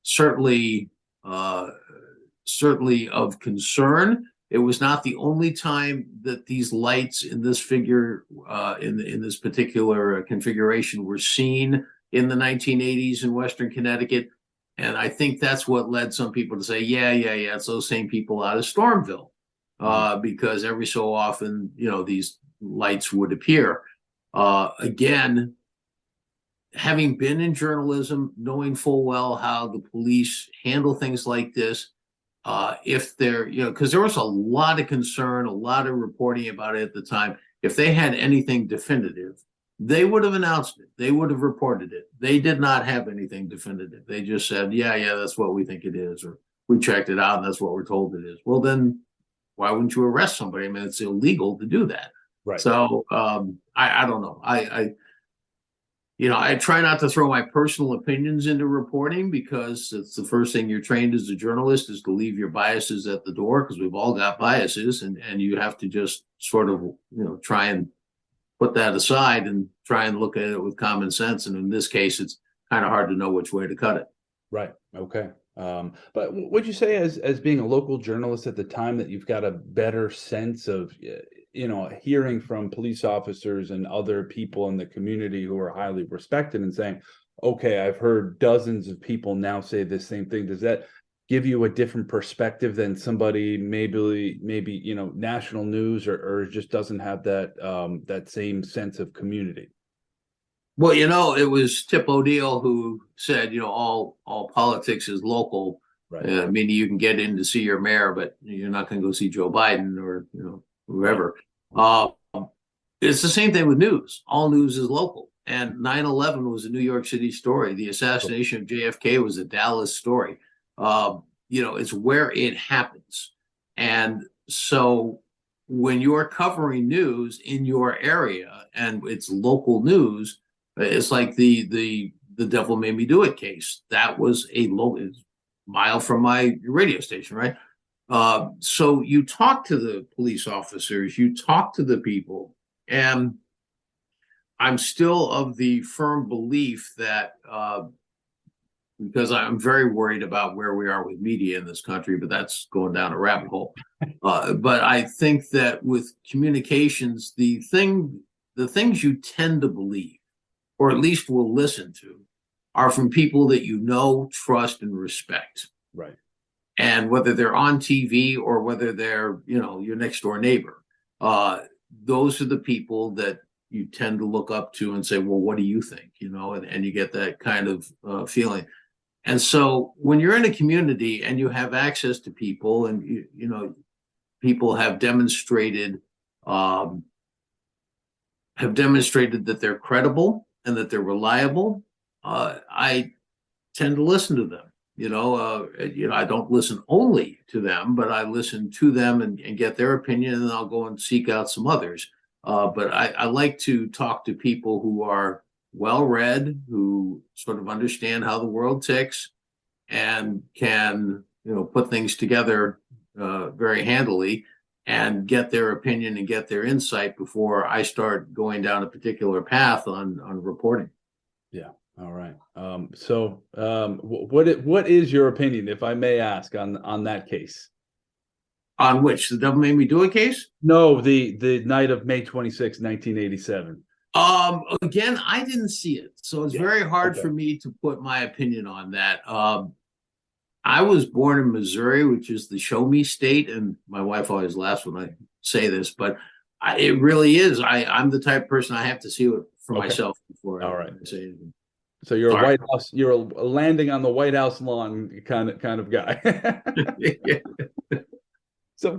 certainly of concern. It was not the only time that these lights in this figure, in this particular configuration, were seen in the 1980s in Western Connecticut. And I think that's what led some people to say, yeah, it's those same people out of Stormville, because every so often, these lights would appear. Again, having been in journalism, knowing full well how the police handle things like this, if they're, because there was a lot of concern, a lot of reporting about it at the time. If they had anything definitive, they would have announced it. They would have reported it. They did not have anything definitive. They just said, yeah, that's what we think it is, or we checked it out and that's what we're told it is. Well, then why wouldn't you arrest somebody? I mean, it's illegal to do that. Right. So I don't know. I try not to throw my personal opinions into reporting, because it's the first thing you're trained as a journalist is to leave your biases at the door, because we've all got biases, and you have to just sort of, try and put that aside and try and look at it with common sense. And in this case, it's kind of hard to know which way to cut it. Right. Okay. But would you say as being a local journalist at the time that you've got a better sense of, hearing from police officers and other people in the community who are highly respected and saying, okay, I've heard dozens of people now say the same thing. Does that give you a different perspective than somebody maybe national news or just doesn't have that same sense of community? Well, it was Tip O'Neill who said, all politics is local. Right. Meaning you can get in to see your mayor, but you're not going to go see Joe Biden or, whoever. It's the same thing with news. All news is local. And 9/11 was a New York City story. The assassination of JFK was a Dallas story. It's where it happens. And so when you're covering news in your area and it's local news, it's like the Devil Made Me Do It case. That was a mile from my radio station, right? So you talk to the police officers, you talk to the people, and I'm still of the firm belief that because I'm very worried about where we are with media in this country, but that's going down a rabbit hole. But I think that with communications, the things you tend to believe, or at least will listen to, are from people that you know, trust, and respect. Right. And whether they're on TV or whether they're, your next door neighbor, those are the people that you tend to look up to and say, well, what do you think? And you get that kind of feeling. And so when you're in a community and you have access to people, and people have demonstrated that they're credible and that they're reliable, I tend to listen to them. I don't listen only to them, but I listen to them and get their opinion, and then I'll go and seek out some others. But I like to talk to people who are well-read, who sort of understand how the world ticks, and can, put things together very handily, and get their opinion and get their insight before I start going down a particular path on reporting. Yeah. All right. What is your opinion, if I may ask, on that case? On which, the Devil Made Me Do It case? No, the night of May 26, 1987. Again, I didn't see it, so it's very hard for me to put my opinion on that. I was born in Missouri, which is the show me state, and my wife always laughs when I say this, but it really is. I'm the type of person, I have to see it for myself before I say anything. So you're a White House, you're a landing on the White House lawn kind of guy. So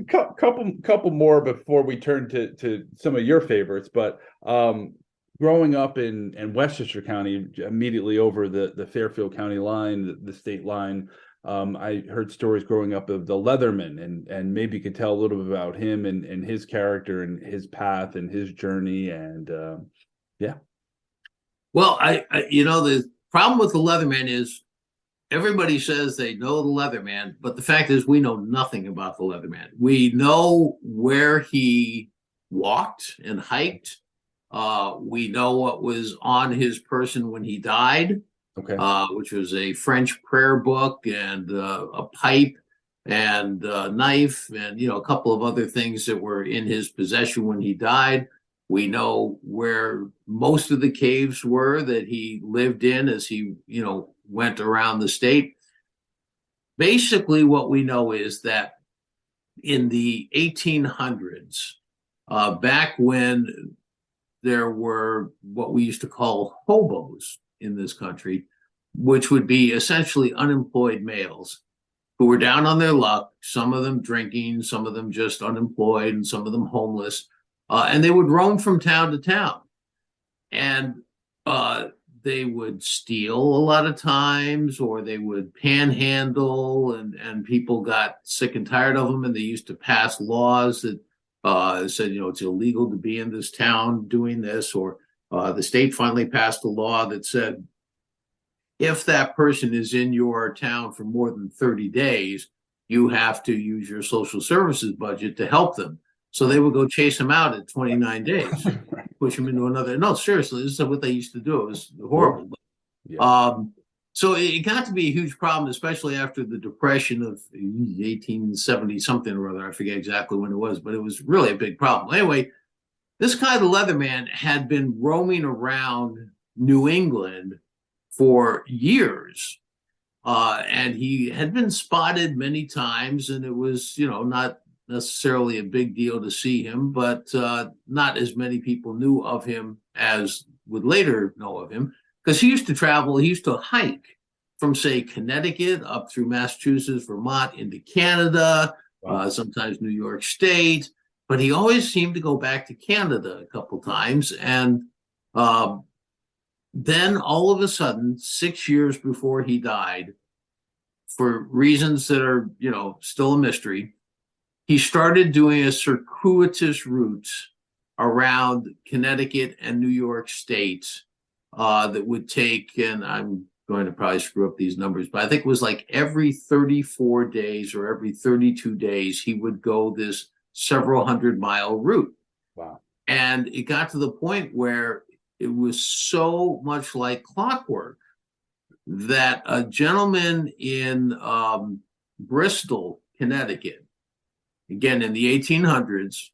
couple more before we turn to some of your favorites. But growing up in Westchester County, immediately over the Fairfield County line, the state line, I heard stories growing up of the Leatherman, and maybe you could tell a little bit about him and his character and his path and his journey, and yeah. Well, the problem with the Leatherman is everybody says they know the Leatherman, but the fact is we know nothing about the Leatherman. We know where he walked and hiked. We know what was on his person when he died, which was a French prayer book and a pipe and a knife and, a couple of other things that were in his possession when he died. We know where most of the caves were that he lived in as he, went around the state. Basically, what we know is that in the 1800s, back when there were what we used to call hobos in this country, which would be essentially unemployed males who were down on their luck, some of them drinking, some of them just unemployed, and some of them homeless. And they would roam from town to town, and they would steal a lot of times, or they would panhandle, and people got sick and tired of them, and they used to pass laws that said, it's illegal to be in this town doing this, or the state finally passed a law that said, if that person is in your town for more than 30 days, you have to use your social services budget to help them. So they would go chase him out at 29 days, push him into another. No, seriously, this is what they used to do. It was horrible. Yeah. So it got to be a huge problem, especially after the Depression of 1870 something or other. I forget exactly when it was, but it was really a big problem. Anyway, this guy, the Leatherman, had been roaming around New England for years. And he had been spotted many times, and it was, not necessarily a big deal to see him, but not as many people knew of him as would later know of him, because he used to hike from, say, Connecticut up through Massachusetts, Vermont, into Canada, sometimes New York State, but he always seemed to go back to Canada a couple times. And then all of a sudden, 6 years before he died, for reasons that are, still a mystery, he started doing a circuitous route around Connecticut and New York State that would take, and I'm going to probably screw up these numbers, but I think it was like every 34 days or every 32 days, he would go this several 100-mile route. Wow. And it got to the point where it was so much like clockwork that a gentleman in Bristol, Connecticut, again in the 1800s,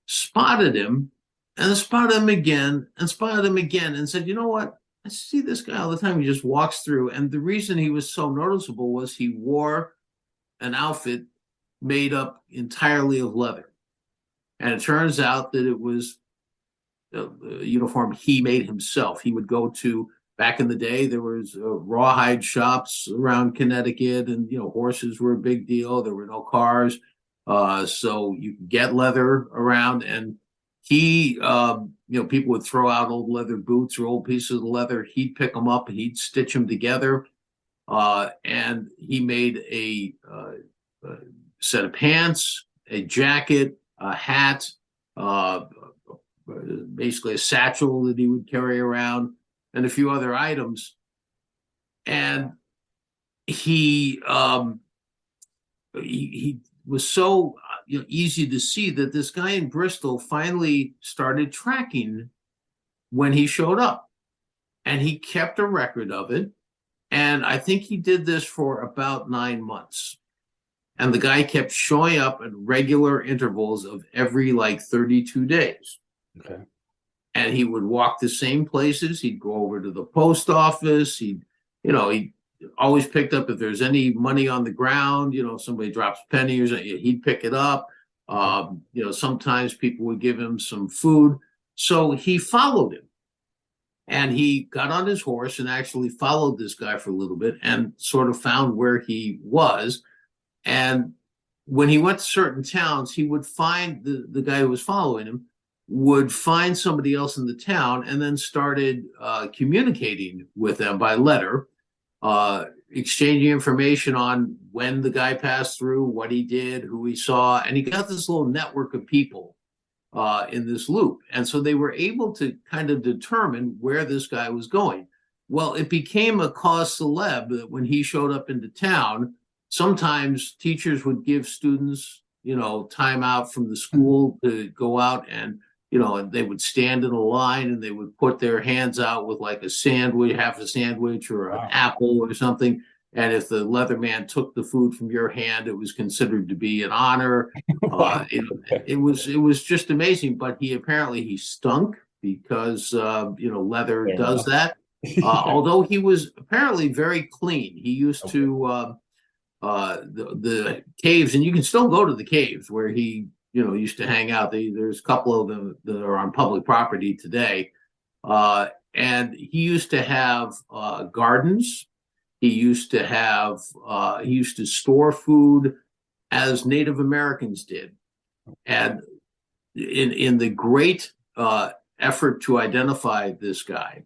spotted him and spotted him again and spotted him again and said, you know what? I see this guy all the time. He just walks through. And the reason he was so noticeable was he wore an outfit made up entirely of leather. And it turns out that it was a uniform he made himself. He would go to, back in the day, there was rawhide shops around Connecticut, and, horses were a big deal. There were no cars. So you could get leather around, and he, people would throw out old leather boots or old pieces of leather. He'd pick them up and he'd stitch them together. And he made a set of pants, a jacket, a hat, basically a satchel that he would carry around, and a few other items. And he was so easy to see that this guy in Bristol finally started tracking when he showed up, and he kept a record of it. And I think he did this for about 9 months. And the guy kept showing up at regular intervals of every 32 days. Okay. And he would walk the same places. He'd go over to the post office. He always picked up if there's any money on the ground, somebody drops a penny or something, he'd pick it up. Sometimes people would give him some food. So he followed him. And he got on his horse and actually followed this guy for a little bit and sort of found where he was. And when he went to certain towns, he would find the guy who was following him, would find somebody else in the town, and then started communicating with them by letter, exchanging information on when the guy passed through, what he did, who he saw. And he got this little network of people in this loop. And so they were able to kind of determine where this guy was going. Well, it became a cause célèbre that when he showed up into town, sometimes teachers would give students, time out from the school to go out and, and they would stand in a line and they would put their hands out with like a sandwich, half a sandwich or an apple or something. And if the leather man took the food from your hand, it was considered to be an honor. It was just amazing. But he stunk because leather does that. Although he was apparently very clean. He used to the caves, and you can still go to the caves where he used to hang out. There's a couple of them that are on public property today. And he used to have gardens. He used to store food as Native Americans did. And in the great effort to identify this guy,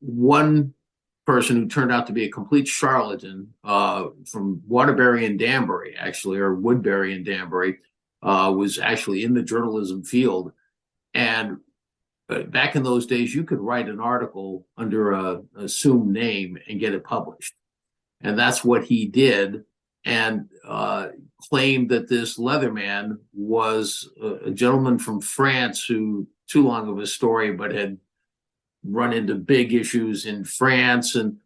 one person who turned out to be a complete charlatan from Waterbury and Danbury, actually, or Woodbury and Danbury, was actually in the journalism field. And back in those days, you could write an article under an assumed name and get it published. And that's what he did, and claimed that this Leatherman was a gentleman from France who, too long of a story, but had run into big issues in France. And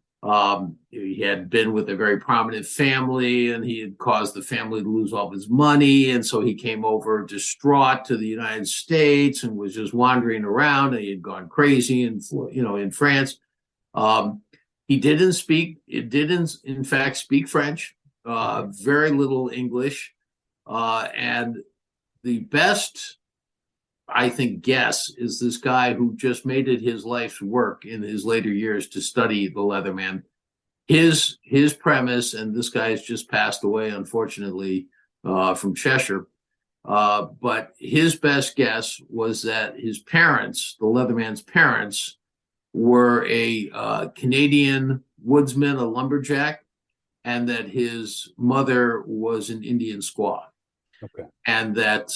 he had been with a very prominent family, and he had caused the family to lose all his money. And so he came over distraught to the United States and was just wandering around, and he had gone crazy in France. He didn't in fact speak French, very little English. And the best, I think, guess is this guy who just made it his life's work in his later years to study the Leatherman. His premise, and this guy has just passed away, unfortunately, from Cheshire, but his best guess was that his parents, the Leatherman's parents, were a Canadian woodsman, a lumberjack, and that his mother was an Indian squaw. Okay. And that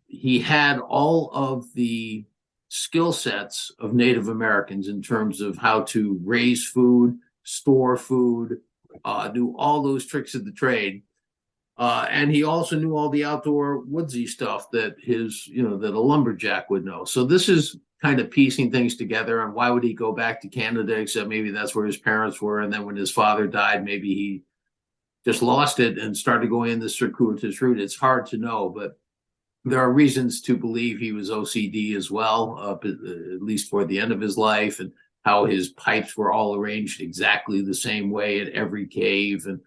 he had all of the skill sets of Native Americans in terms of how to raise food, store food, do all those tricks of the trade. And he also knew all the outdoor woodsy stuff that that a lumberjack would know. So this is kind of piecing things together. And why would he go back to Canada, except maybe that's where his parents were. And then when his father died, maybe he just lost it and started going in this circuitous route. It's hard to know, but there are reasons to believe he was OCD as well, at least toward the end of his life, and how his pipes were all arranged exactly the same way at every cave, and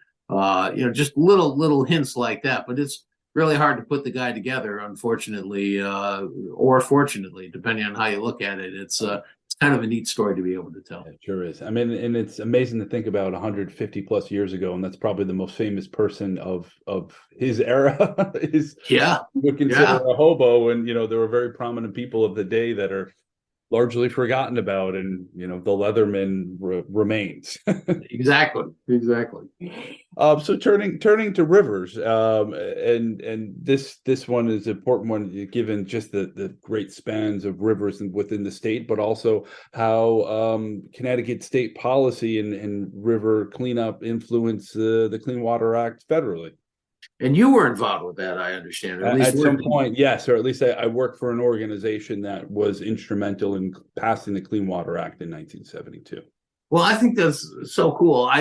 just little hints like that. But it's really hard to put the guy together, unfortunately, or fortunately, depending on how you look at it. It's kind of a neat story to be able to tell. It sure is. I mean, and it's amazing to think about 150 plus years ago, and that's probably the most famous person of his era. We consider a hobo, and there were very prominent people of the day that are largely forgotten about, and the Leatherman remains. Exactly. So turning to rivers, and this one is an important one, given just the great spans of rivers within the state, but also how Connecticut state policy and river cleanup influence the Clean Water Act federally. And you were involved with that, I understand. At some point, yes, or at least I worked for an organization that was instrumental in passing the Clean Water Act in 1972. Well, I think that's so cool.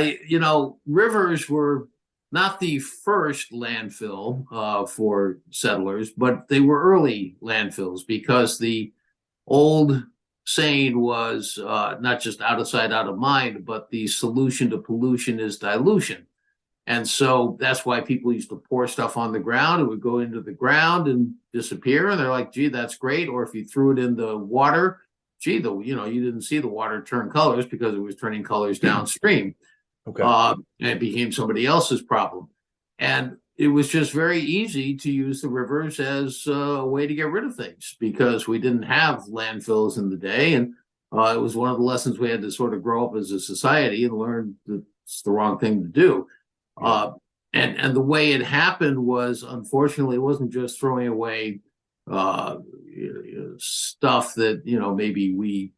Rivers were not the first landfill for settlers, but they were early landfills, because the old saying was not just out of sight, out of mind, but the solution to pollution is dilution. And so that's why people used to pour stuff on the ground. It would go into the ground and disappear. And they're like, gee, that's great. Or if you threw it in the water, gee, you didn't see the water turn colors because it was turning colors downstream. Okay. And it became somebody else's problem. And it was just very easy to use the rivers as a way to get rid of things, because we didn't have landfills in the day. And it was one of the lessons we had to sort of grow up as a society and learn that it's the wrong thing to do. And the way it happened was, unfortunately, it wasn't just throwing away stuff that maybe we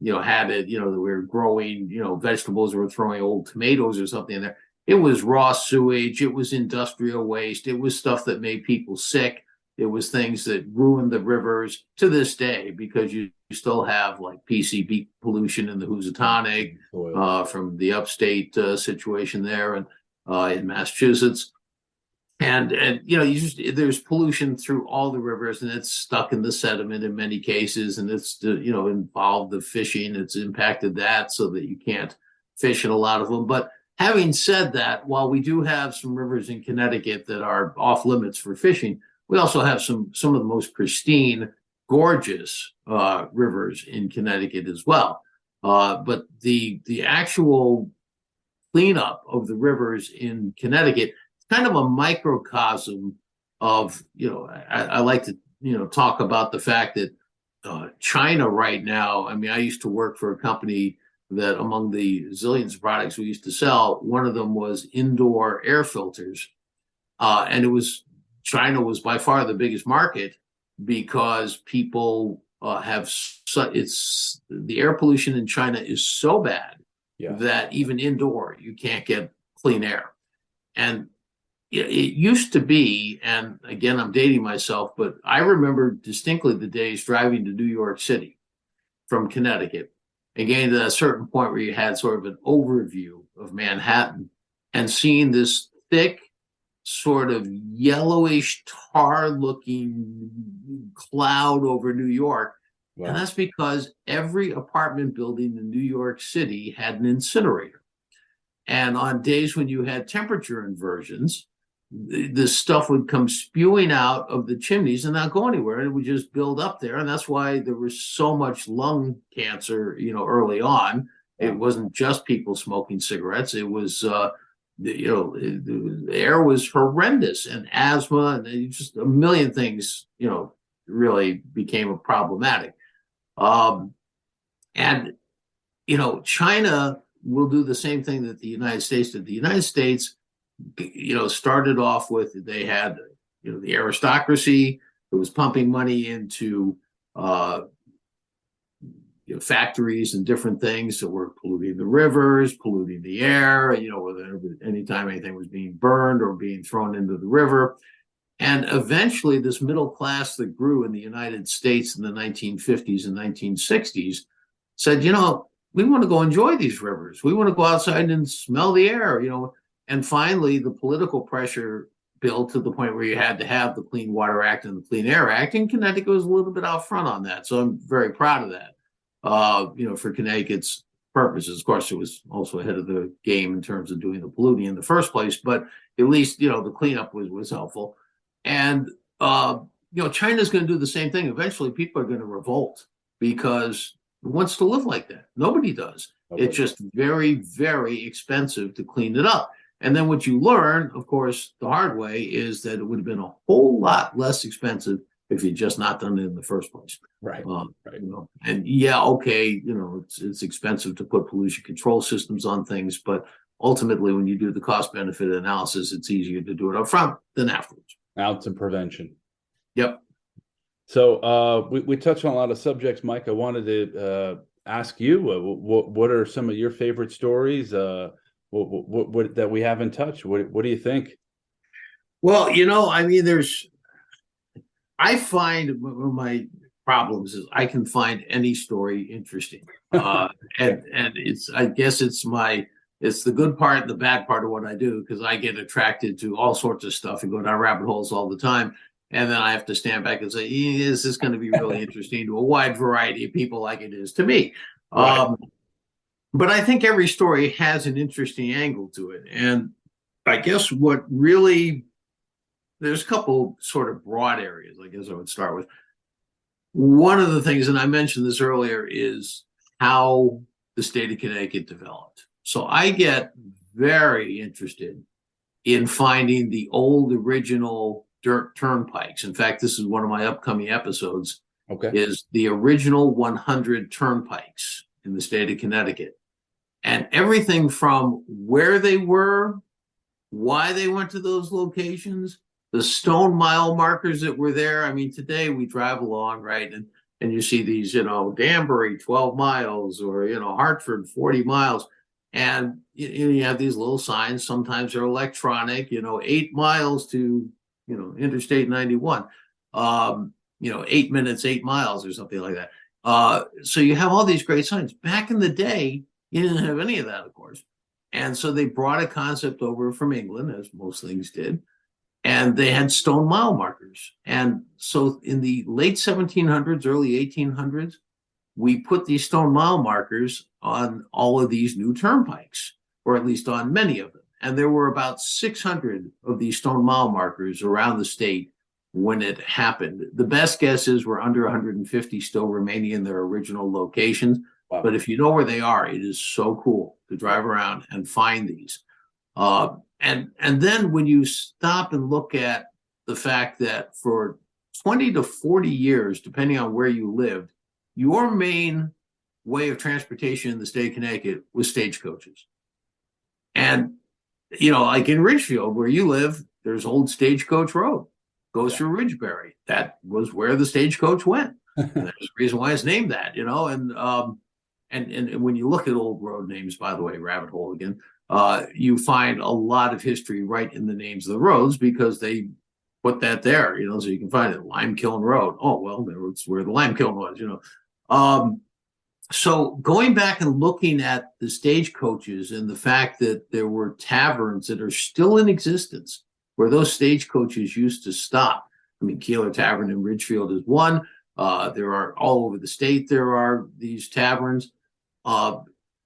had it, that we were growing vegetables, or throwing old tomatoes or something in there. It was raw sewage, it was industrial waste, it was stuff that made people sick, it was things that ruined the rivers to this day, because you still have like PCB pollution in the Housatonic from the upstate situation there, and in Massachusetts, and there's pollution through all the rivers, and it's stuck in the sediment in many cases, and it's involved the fishing. It's impacted that, so that you can't fish in a lot of them. But having said that, while we do have some rivers in Connecticut that are off limits for fishing, we also have some of the most pristine, gorgeous rivers in Connecticut as well. But the actual cleanup of the rivers in Connecticut, it's kind of a microcosm of, I like to, talk about the fact that China right now, I mean, I used to work for a company that, among the zillions of products we used to sell, one of them was indoor air filters. And China was by far the biggest market, because people the air pollution in China is so bad that even indoor you can't get clean air. And it used to be, and again, I'm dating myself, but I remember distinctly the days driving to New York City from Connecticut, and getting to a certain point where you had sort of an overview of Manhattan and seeing this thick, sort of yellowish tar looking cloud over New York. Wow. And that's because every apartment building in New York City had an incinerator. And on days when you had temperature inversions, this stuff would come spewing out of the chimneys and not go anywhere. It would just build up there. And that's why there was so much lung cancer, early on. It wasn't just people smoking cigarettes. It was, the air was horrendous, and asthma, and just a million things, really became problematic. And China will do the same thing that the United States did. The United States, started off with, they had, the aristocracy that was pumping money into factories and different things that were polluting the rivers, polluting the air, anytime anything was being burned or being thrown into the river. And eventually this middle class that grew in the United States in the 1950s and 1960s said, we want to go enjoy these rivers. We want to go outside and smell the air. And finally, the political pressure built to the point where you had to have the Clean Water Act and the Clean Air Act, and Connecticut was a little bit out front on that. So I'm very proud of that. For Connecticut's purposes. Of course, it was also ahead of the game in terms of doing the polluting in the first place, but at least, the cleanup was helpful. And, China's going to do the same thing. Eventually, people are going to revolt because who wants to live like that? Nobody does. Okay. It's just very, very expensive to clean it up. And then what you learn, of course, the hard way is that it would have been a whole lot less expensive if you'd just not done it in the first place. Right. Right. And okay, it's expensive to put pollution control systems on things, but ultimately, when you do the cost benefit analysis, it's easier to do it up front than afterwards. Out to prevention. Yep. So we touched on a lot of subjects, Mike. I wanted to ask you, what are some of your favorite stories? What that we haven't touched? What do you think? Well, I find one of my problems is I can find any story interesting, and I guess it's the good part and the bad part of what I do, because I get attracted to all sorts of stuff and go down rabbit holes all the time, and then I have to stand back and say, is this going to be really interesting to a wide variety of people like it is to me? Right. But I think every story has an interesting angle to it, and I guess there's a couple sort of broad areas, I guess I would start with. One of the things, and I mentioned this earlier, is how the state of Connecticut developed. So I get very interested in finding the old original dirt turnpikes. In fact, this is one of my upcoming episodes, is the original 100 turnpikes in the state of Connecticut. And everything from where they were, why they went to those locations, the stone mile markers that were there. I mean, today we drive along, right? And you see these, Danbury, 12 miles, or, Hartford, 40 miles. And you have these little signs. Sometimes they're electronic, 8 miles to, Interstate 91, 8 minutes, 8 miles or something like that. So you have all these great signs. Back in the day, you didn't have any of that, of course. And so they brought a concept over from England, as most things did. And they had stone mile markers. And so in the late 1700s, early 1800s, we put these stone mile markers on all of these new turnpikes, or at least on many of them. And there were about 600 of these stone mile markers around the state when it happened. The best guess is we're under 150 still remaining in their original locations. Wow. But if you know where they are, it is so cool to drive around and find these. And then when you stop and look at the fact that for 20 to 40 years, depending on where you lived, your main way of transportation in the state of Connecticut was stagecoaches. And, like in Ridgefield, where you live, there's Old Stagecoach Road, goes through Ridgebury. That was where the stagecoach went. And there's a reason why it's named that, and when you look at old road names, by the way, rabbit hole again, you find a lot of history right in the names of the roads, because they put that there, so you can find it. Lime Kiln Road. Oh, well, that's where the lime kiln was, So going back and looking at the stagecoaches and the fact that there were taverns that are still in existence where those stagecoaches used to stop. I mean, Keeler Tavern in Ridgefield is one. There are all over the state, there are these taverns.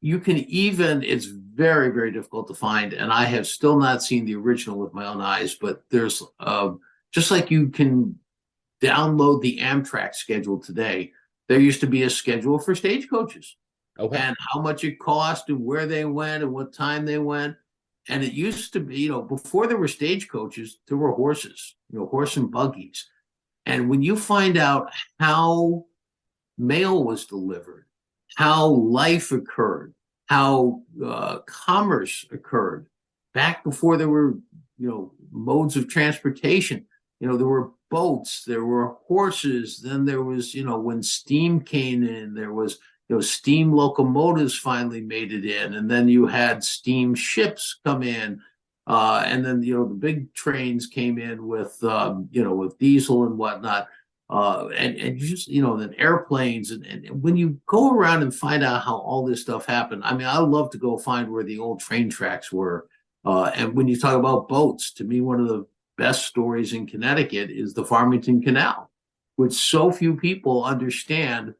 You can it's very, very difficult to find. And I have still not seen the original with my own eyes, but there's just like you can download the Amtrak schedule today, there used to be a schedule for stagecoaches and how much it cost and where they went and what time they went. And it used to be, before there were stagecoaches, there were horses, horse and buggies. And when you find out how mail was delivered, how life occurred, how commerce occurred back before there were, modes of transportation, there were boats, there were horses, then there was, when steam came in, there was, steam locomotives finally made it in, and then you had steam ships come in, and then, the big trains came in with, with diesel and whatnot. And you just, then airplanes. And when you go around and find out how all this stuff happened, I mean, I love to go find where the old train tracks were And when you talk about boats, to me, one of the best stories in Connecticut is the Farmington Canal, which so few people understand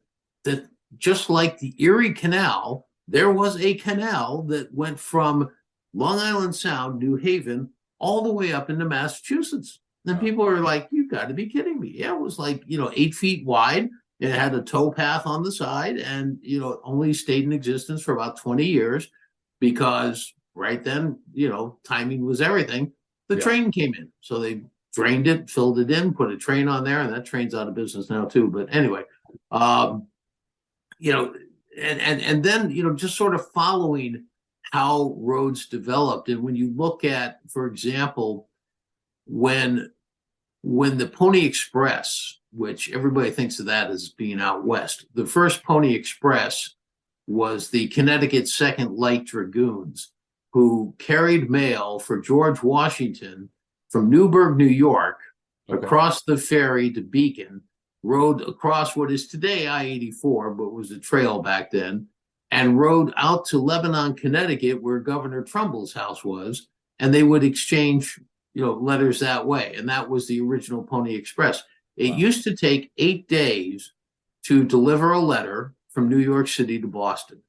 that just like the Erie Canal, there was a canal that went from Long Island Sound, New Haven, all the way up into Massachusetts. And people are like, you've got to be kidding me. Yeah, it was like, 8 feet wide. It had a tow path on the side and, only stayed in existence for about 20 years because right then, timing was everything. The train came in. So they drained it, filled it in, put a train on there, and that train's out of business now too. But anyway, and then, just sort of following how roads developed. And when you look at, for example, when the Pony Express, which everybody thinks of that as being out west, the first Pony Express was the Connecticut Second Light Dragoons, who carried mail for George Washington from Newburgh, New York, across the ferry to Beacon, rode across what is today I-84, but was a trail back then, and rode out to Lebanon, Connecticut, where Governor Trumbull's house was, and they would exchange letters that way. And that was the original Pony Express. It used to take 8 days to deliver a letter from New York City to Boston.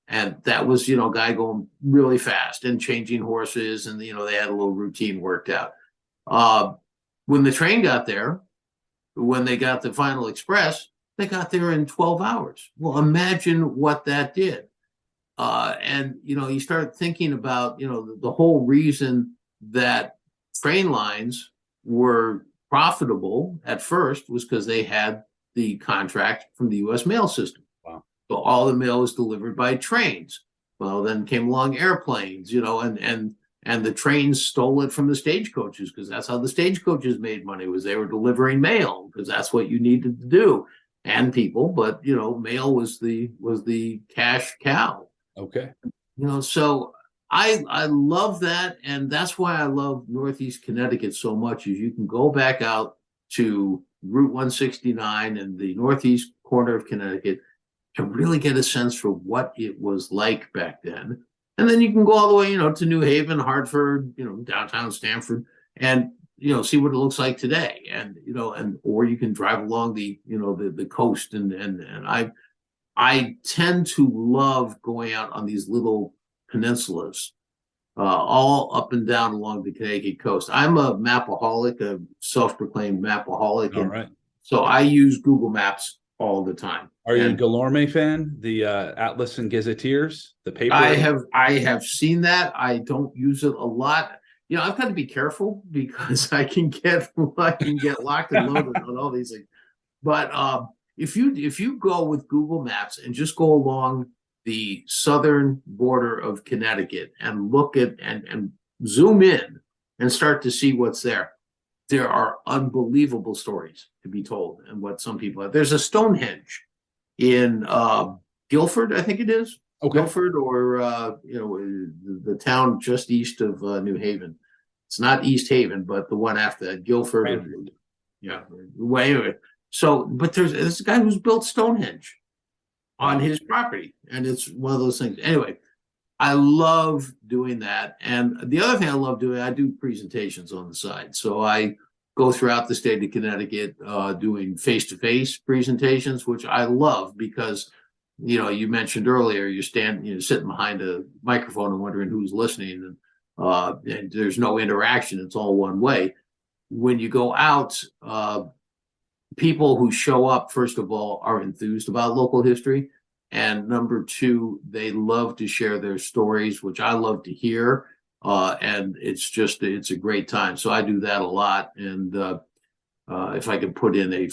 And that was, a guy going really fast and changing horses. And, they had a little routine worked out. When the train got there, when they got the final express, they got there in 12 hours. Well, imagine what that did. And, you start thinking about, the whole reason that train lines were profitable at first was because they had the contract from the U.S. mail system. Wow. So all the mail was delivered by trains. Well, then came along airplanes, and the trains stole it from the stagecoaches because that's how the stagecoaches made money, was they were delivering mail because that's what you needed to do, and people. But mail was the cash cow. Okay. So I love that, and that's why I love Northeast Connecticut so much. Is you can go back out to Route 169 and the northeast corner of Connecticut and really get a sense for what it was like back then. And then you can go all the way, to New Haven, Hartford, downtown Stamford, and see what it looks like today. And or you can drive along the coast, and I tend to love going out on these little peninsulas, all up and down along the Connecticut coast. I'm a mapaholic, a self-proclaimed mapaholic. All right. So I use Google Maps all the time. Are you a Galorme fan? The Atlas and Gazetteers, the paper? I have seen that. I don't use it a lot. I've got to be careful because I can get locked and loaded on all these things. But if you go with Google Maps and just go along the southern border of Connecticut and look at and zoom in and start to see what's there, there are unbelievable stories to be told. And what some people have. There's a Stonehenge in Guilford, I think it is. Okay. Guilford, or the town just east of New Haven. It's not East Haven, but the one after that, Guilford. Right. Yeah. Anyway, so, but there's a guy who's built Stonehenge on his property, and it's one of those things. Anyway, I love doing that. And the other thing I love doing, I do presentations on the side. So I go throughout the state of Connecticut doing face-to-face presentations, which I love because, you mentioned earlier, you're sitting behind a microphone and wondering who's listening, and there's no interaction. It's all one way. When you go out, people who show up, first of all, are enthused about local history. And number two, they love to share their stories, which I love to hear. And it's a great time. So I do that a lot. And if I can put in a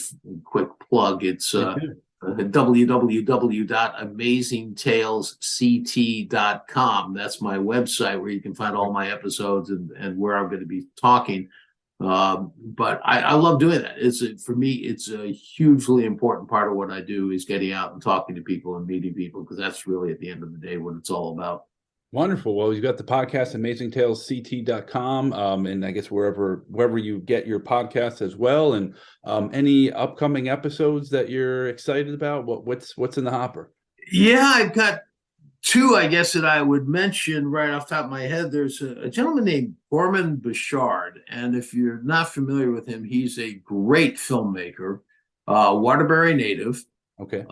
quick plug, it's www.amazingtalesct.com. That's my website where you can find all my episodes and where I'm going to be talking. But I love doing that. For me, it's a hugely important part of what I do is getting out and talking to people and meeting people, because that's really at the end of the day what it's all about. Wonderful. Well, you've got the podcast, amazingtalesct.com, and I guess wherever you get your podcasts as well. And any upcoming episodes that you're excited about? What's in the hopper? Yeah, I've got Two, I guess, that I would mention right off the top of my head, there's a gentleman named Gorman Bouchard. And if you're not familiar with him, he's a great filmmaker, Waterbury native. Okay.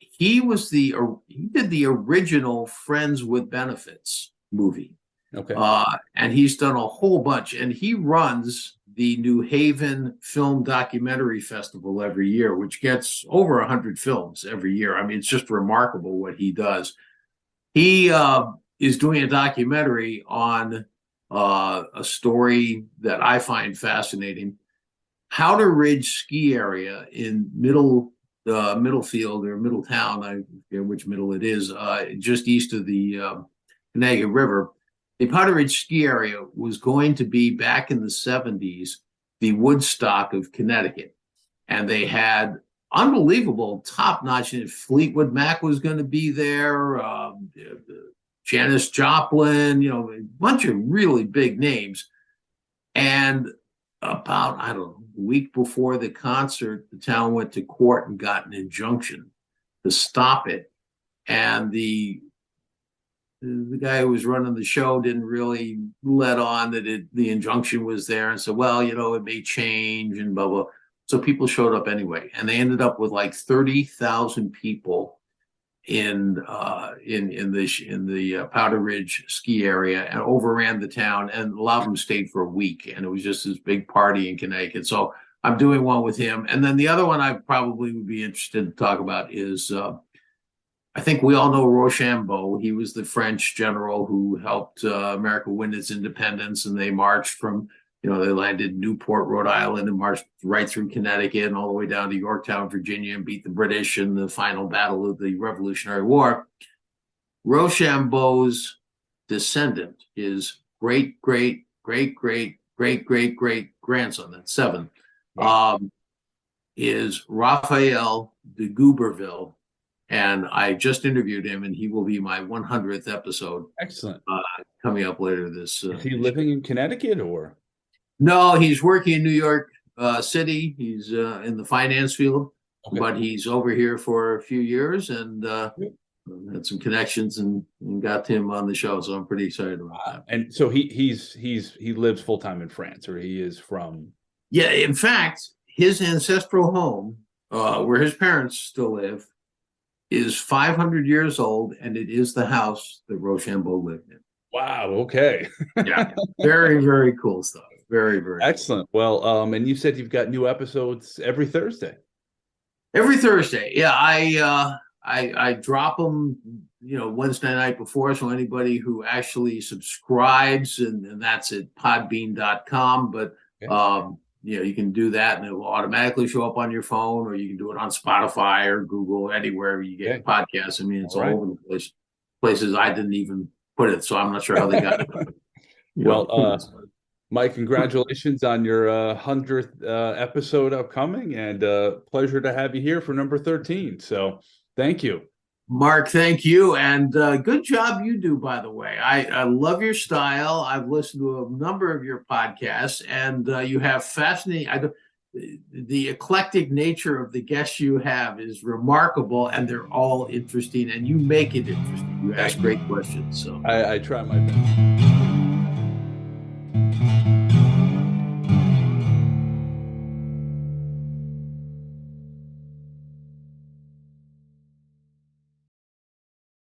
He did the original Friends with Benefits movie. Okay. And he's done a whole bunch. And he runs the New Haven Film Documentary Festival every year, which gets over 100 films every year. I mean, it's just remarkable what he does. He is doing a documentary on a story that I find fascinating. Powder Ridge ski area in Middlefield or Middletown, I forget which middle it is, just east of the Connecticut River. The Powder Ridge ski area was going to be, back in the 70s, the Woodstock of Connecticut. And they had unbelievable, top-notch. Fleetwood Mac was going to be there, Janis Joplin, a bunch of really big names. And about, I don't know, a week before the concert, the town went to court and got an injunction to stop it. And the guy who was running the show didn't really let on that the injunction was there, and said, well, it may change and blah, blah. So people showed up anyway, and they ended up with like 30,000 people in the Powder Ridge ski area, and overran the town, and a lot of them stayed for a week, and it was just this big party in Connecticut. So I'm doing one with him. And then the other one I probably would be interested to talk about is, I think we all know Rochambeau. He was the French general who helped America win its independence, and they marched from, they landed in Newport, Rhode Island, and marched right through Connecticut and all the way down to Yorktown, Virginia, and beat the British in the final battle of the Revolutionary War. Rochambeau's descendant, his great-great-great-great-great-great-great-grandson, that's 7, is Raphael de Gouberville. And I just interviewed him, and he will be my 100th episode. Excellent. Coming up later this. Is he living in Connecticut, or? No, he's working in New York City. He's in the finance field, but he's over here for a few years, and had some connections and got him on the show. So I'm pretty excited about that. And so he lives full time in France, or he is from? Yeah, in fact, his ancestral home, where his parents still live, is 500 years old, and it is the house that Rochambeau lived in. Wow. Okay. Yeah. Very, very cool stuff. Very, very excellent. Cool. Well, and you said you've got new episodes every Thursday. Every Thursday. Yeah. I drop them, Wednesday night before. So anybody who actually subscribes, and that's at podbean.com, but, you can do that, and it will automatically show up on your phone, or you can do it on Spotify or Google, anywhere you get podcasts. I mean, it's all over the place. Places I didn't even put it, so I'm not sure how they got it. Well, Mike, congratulations on your 100th episode upcoming, and pleasure to have you here for number 13. So thank you. Mark, thank you. And good job you do, by the way. I love your style. I've listened to a number of your podcasts, and you have fascinating, the eclectic nature of the guests you have is remarkable, and they're all interesting, and you make it interesting. You ask great questions. So I try my best.